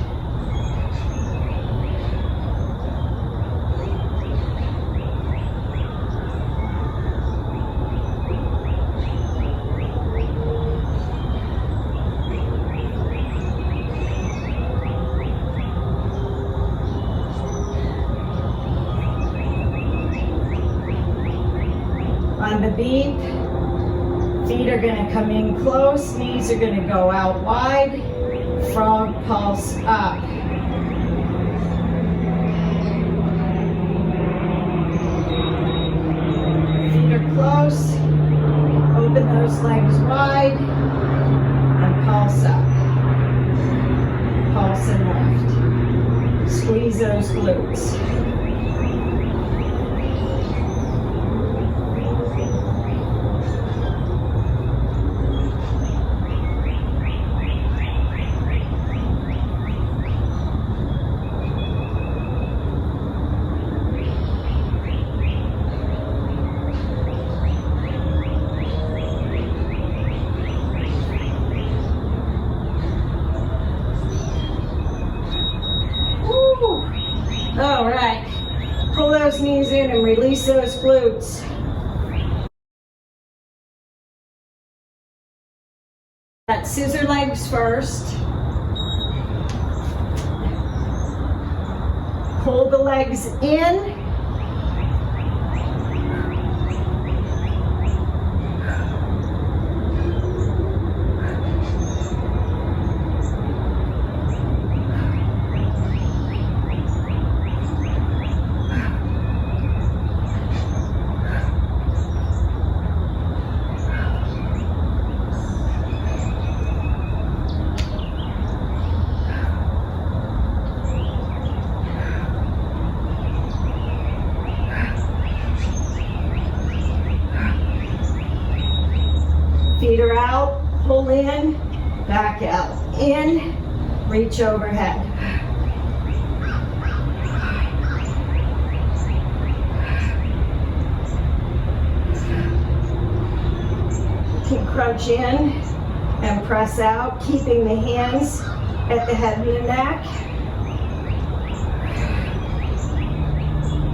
On the beat, feet are going to come in close, knees are going to go out wide, frog pulse up. Feet are close, open those legs wide, and pulse up. Pulse and lift. Squeeze those glutes. All right, pull those knees in and release those glutes. Got scissor legs first. Pull the legs in. Feet are out, pull in, back out, in, reach overhead. You can crunch in and press out, keeping the hands at the head and the neck.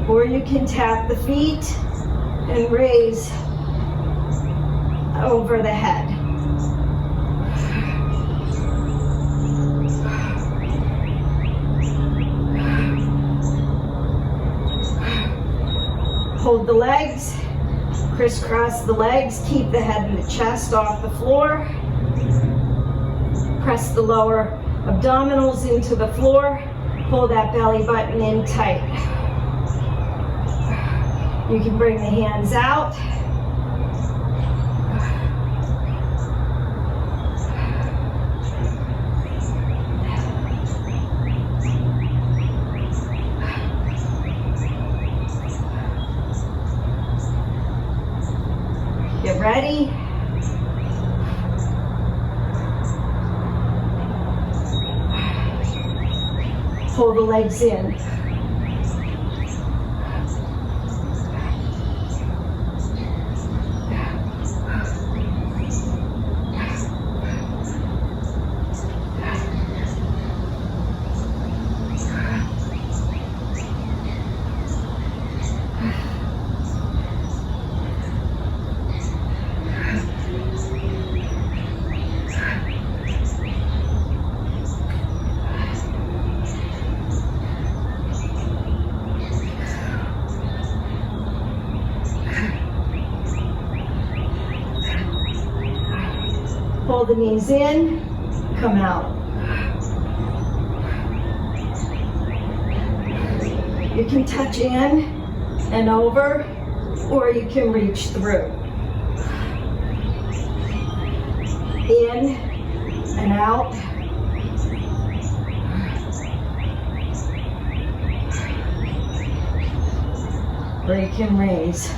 Or you can tap the feet and raise over the head. Hold the legs, crisscross the legs, keep the head and the chest off the floor. Press the lower abdominals into the floor, pull that belly button in tight. You can bring the hands out. ready. Pull the legs in. Pull the knees in, come out. You can touch in and over, or you can reach through. In and out. Or you can raise.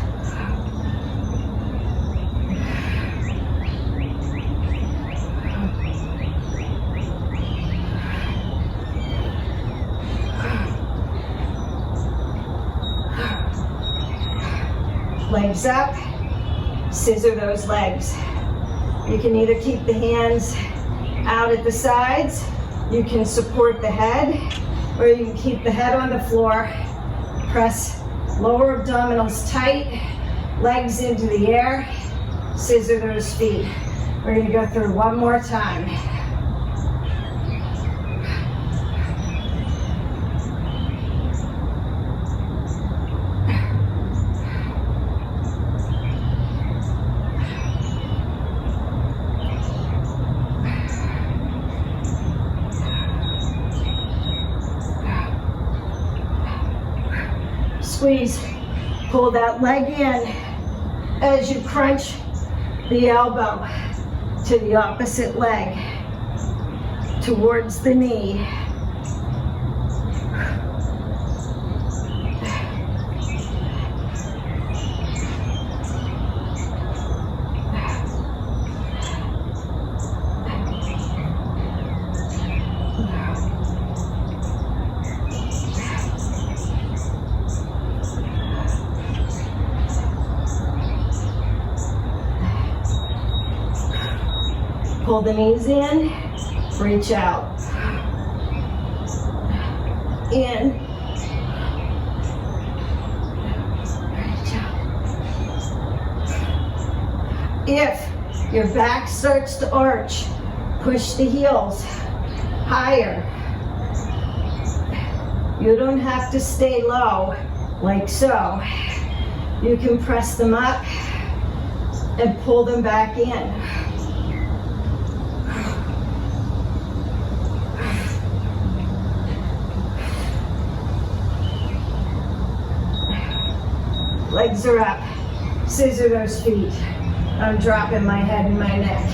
Legs up, scissor those legs. You can either keep the hands out at the sides, you can support the head, or you can keep the head on the floor, press lower abdominals tight, legs into the air, scissor those feet. We're gonna go through one more time. Squeeze, pull that leg in as you crunch the elbow to the opposite leg, towards the knee. Pull the knees in, reach out. In, reach out. If your back starts to arch, push the heels higher. You don't have to stay low, like so. You can press them up and pull them back in. Legs are up. Scissor those feet. I'm dropping my head and my neck.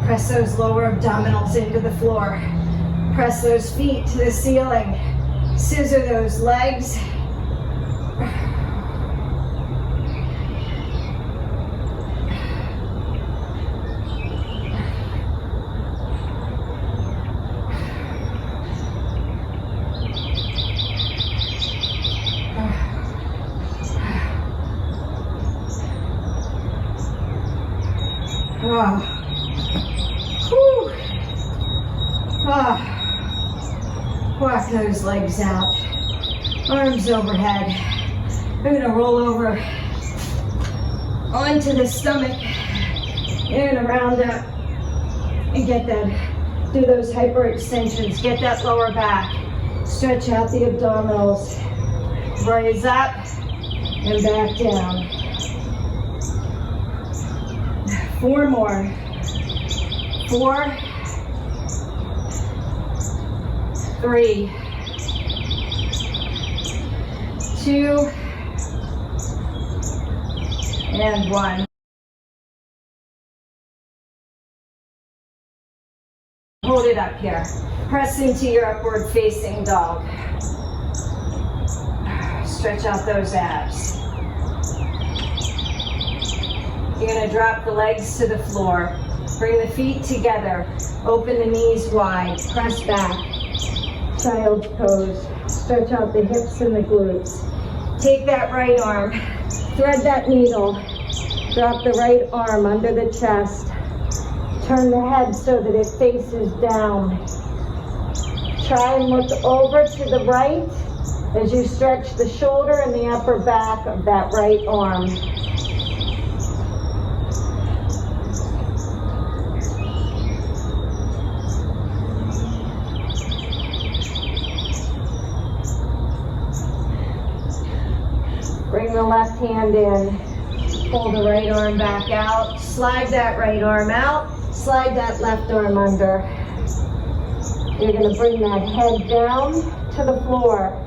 Press those lower abdominals into the floor. Press those feet to the ceiling. Scissor those legs. Walk those legs out. Arms overhead. We're gonna roll over onto the stomach. You're gonna round up and get that, do those hyperextensions. Get that lower back. Stretch out the abdominals. Raise up and back down. 4 more. 4, 3, 2, and 1. Hold it up here. Press into your upward facing dog. stretch out those abs. You're gonna drop the legs to the floor. Bring the feet together. Open the knees wide. Press back. Child's pose. Stretch out the hips and the glutes. Take that right arm. Thread that needle. Drop the right arm under the chest. Turn the head so that it faces down. Try and look over to the right as you stretch the shoulder and the upper back of that right arm. Bring the left hand in. Pull the right arm back out. Slide that right arm out. Slide that left arm under. You're going to bring that head down to the floor.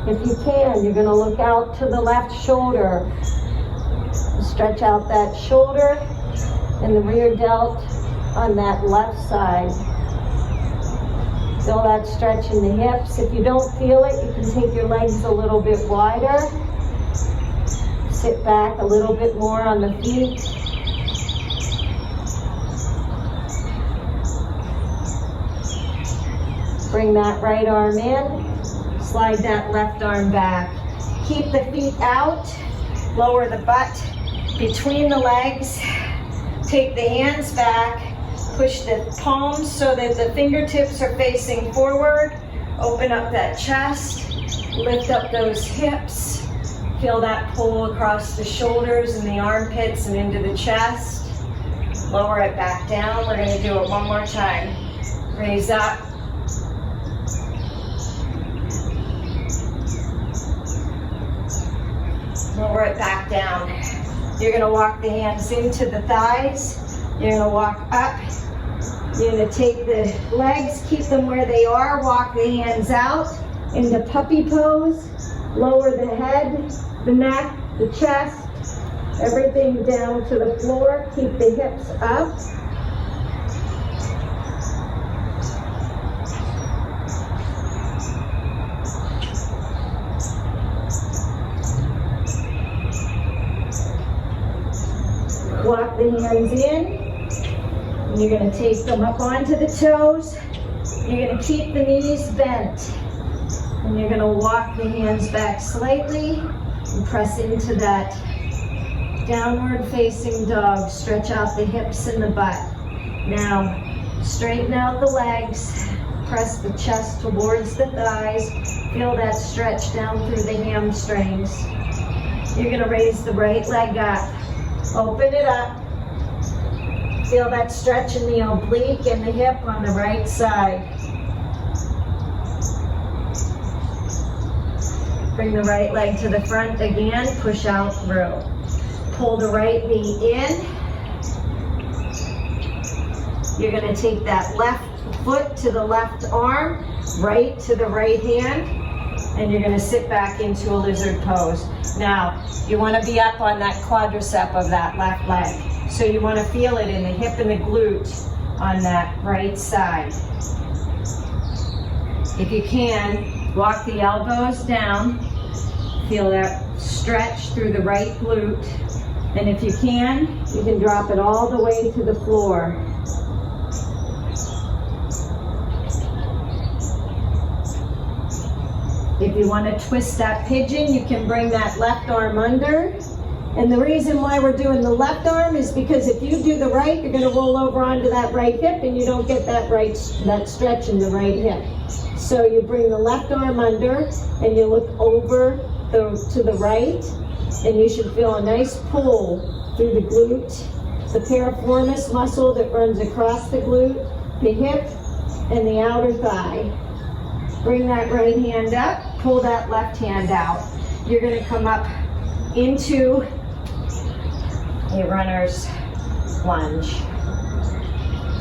If you can, you're going to look out to the left shoulder. Stretch out that shoulder and the rear delt on that left side. Feel that stretch in the hips. If you don't feel it, you can take your legs a little bit wider. Sit back a little bit more on the feet. Bring that right arm in. Slide that left arm back. Keep the feet out. Lower the butt between the legs. Take the hands back. Push the palms so that the fingertips are facing forward. Open up that chest. Lift up those hips. Feel that pull across the shoulders and the armpits and into the chest. Lower it back down. We're going to do it one more time. Raise up. Lower it back down. You're going to walk the hands into the thighs. You're going to walk up. You're going to take the legs, keep them where they are, walk the hands out into puppy pose. Lower the head, the neck, the chest, everything down to the floor. Keep the hips up. Walk the hands in. And you're going to take them up onto the toes. You're going to keep the knees bent. And you're going to walk the hands back slightly and press into that downward facing dog. Stretch out the hips and the butt. Now, straighten out the legs. Press the chest towards the thighs. Feel that stretch down through the hamstrings. You're going to raise the right leg up. Open it up. Feel that stretch in the oblique and the hip on the right side. Bring the right leg to the front again. Push out through. Pull the right knee in. You're going to take that left foot to the left arm, right to the right hand, and you're going to sit back into a lizard pose. Now, you want to be up on that quadricep of that left leg. So you want to feel it in the hip and the glute on that right side. If you can, walk the elbows down. Feel that stretch through the right glute. And if you can drop it all the way to the floor. If you want to twist that pigeon, you can bring that left arm under. And the reason why we're doing the left arm is because if you do the right, you're going to roll over onto that right hip and you don't get that stretch in the right hip. So you bring the left arm under and you look over to the right, and you should feel a nice pull through the glute, the piriformis muscle that runs across the glute, the hip, and the outer thigh. Bring that right hand up, pull that left hand out. You're going to come up into a runner's lunge.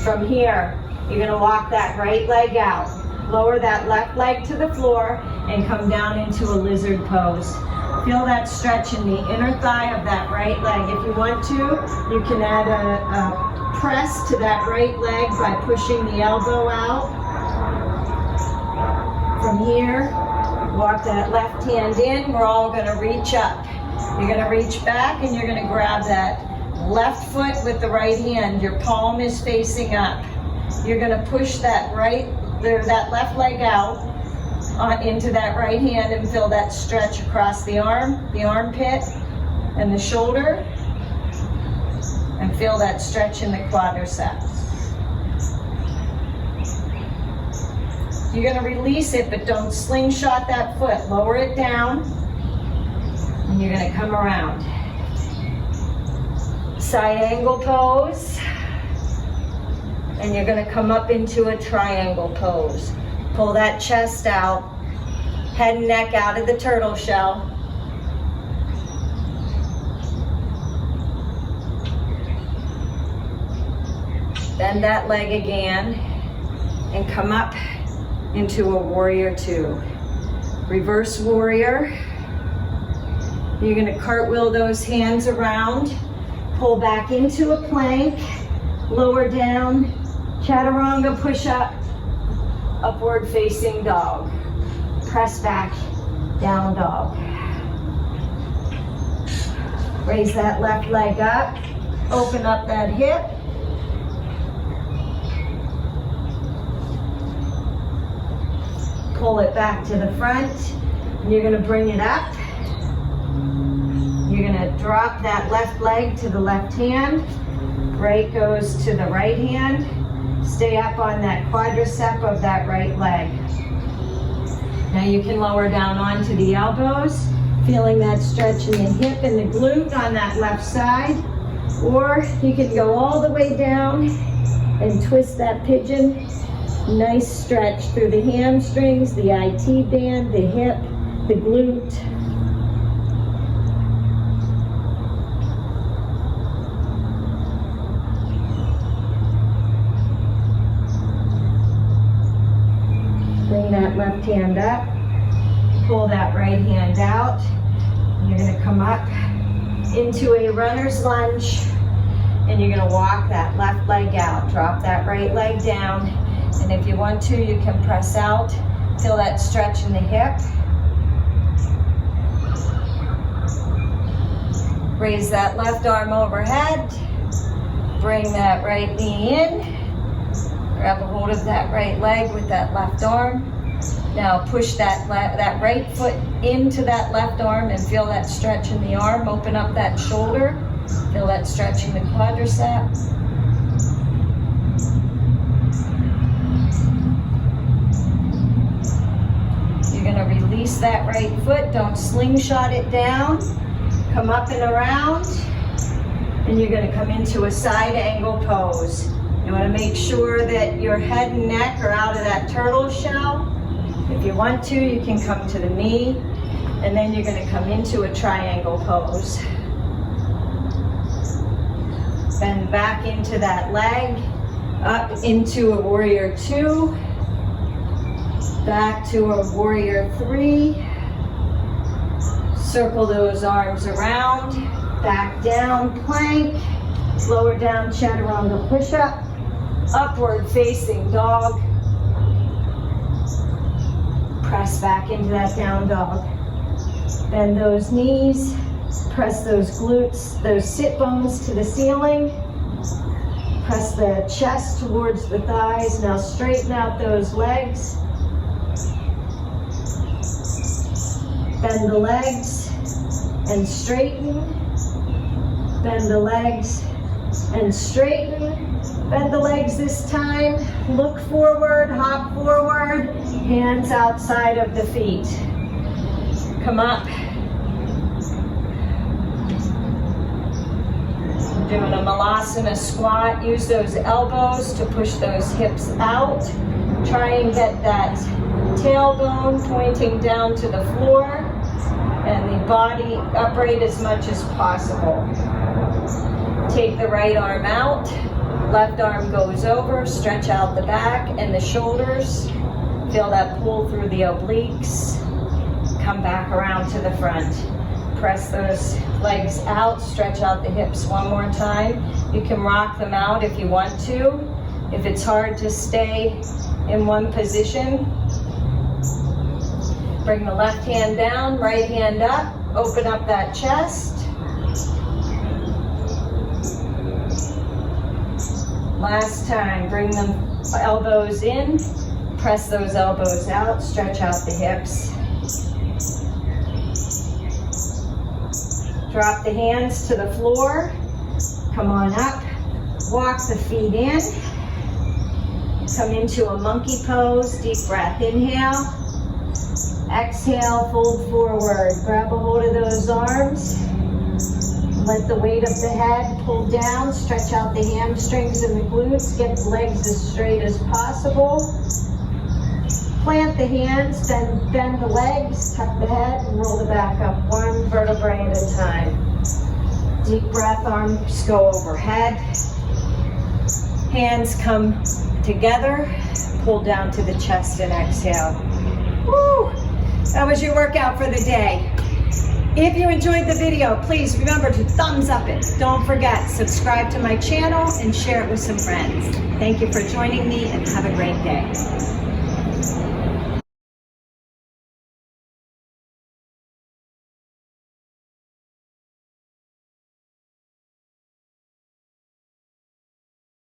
From here, you're going to walk that right leg out. Lower that left leg to the floor and come down into a lizard pose. Feel that stretch in the inner thigh of that right leg. If you want to, you can add a press to that right leg by pushing the elbow out. From here, Walk that left hand in. We're all gonna reach up. You're gonna reach back and you're gonna grab that left foot with the right hand. Your palm is facing up. You're gonna push that left leg out into that right hand and feel that stretch across the arm, the armpit, and the shoulder. And feel that stretch in the quadricep. You're gonna release it, but don't slingshot that foot. Lower it down, and you're gonna come around. Side angle pose, and you're gonna come up into a triangle pose. Pull that chest out, head and neck out of the turtle shell. Bend that leg again, and come up into a warrior two. Reverse warrior. You're gonna cartwheel those hands around, pull back into a plank, lower down, chaturanga push up, upward facing dog. Press back, down dog. Raise that left leg up, open up that hip. Pull it back to the front, and you're gonna bring it up. You're gonna drop that left leg to the left hand. Right goes to the right hand. Stay up on that quadricep of that right leg. Now you can lower down onto the elbows, feeling that stretch in the hip and the glute on that left side. Or you can go all the way down and twist that pigeon. Nice stretch through the hamstrings, the IT band, the hip, the glute. Bring that left hand up, pull that right hand out. You're gonna come up into a runner's lunge, and you're gonna walk that left leg out. Drop that right leg down. And if you want to, you can press out. Feel that stretch in the hip. Raise that left arm overhead. Bring that right knee in. Grab a hold of that right leg with that left arm. Now push that right foot into that left arm and feel that stretch in the arm. Open up that shoulder. Feel that stretch in the quadricep. You're gonna release that right foot, don't slingshot it down. Come up and around, and you're gonna come into a side angle pose. You wanna make sure that your head and neck are out of that turtle shell. If you want to, you can come to the knee, and then you're gonna come into a triangle pose. Bend back into that leg, up into a warrior two. Back to a warrior three. Circle those arms around. Back down, plank. Lower down, chaturanga push-up. Upward facing dog. Press back into that down dog. Bend those knees. Press those glutes, those sit bones to the ceiling. Press the chest towards the thighs. Now straighten out those legs. Bend the legs and straighten. Bend the legs and straighten. Bend the legs this time. Look forward, hop forward. Hands outside of the feet. Come up. Doing a malasana squat. Use those elbows to push those hips out. Try and get that tailbone pointing down to the floor and the body upright as much as possible. Take the right arm out, left arm goes over, stretch out the back and the shoulders. Feel that pull through the obliques. Come back around to the front. Press those legs out, stretch out the hips one more time. You can rock them out if you want to. If it's hard to stay in one position, Bring the left hand down, right hand up, open up that chest. Last time, bring the elbows in, press those elbows out, stretch out the hips. Drop the hands to the floor, come on up, walk the feet in, come into a monkey pose, deep breath, inhale, exhale, fold forward, grab a hold of those arms, let the weight of the head pull down, stretch out the hamstrings and the glutes, get the legs as straight as possible. Plant the hands, bend the legs, tuck the head, and roll the back up one vertebrae at a time. Deep breath, arms go overhead. Hands come together, pull down to the chest and exhale. Woo! That was your workout for the day. If you enjoyed the video, please remember to thumbs up it. Don't forget, subscribe to my channel and share it with some friends. Thank you for joining me and have a great day.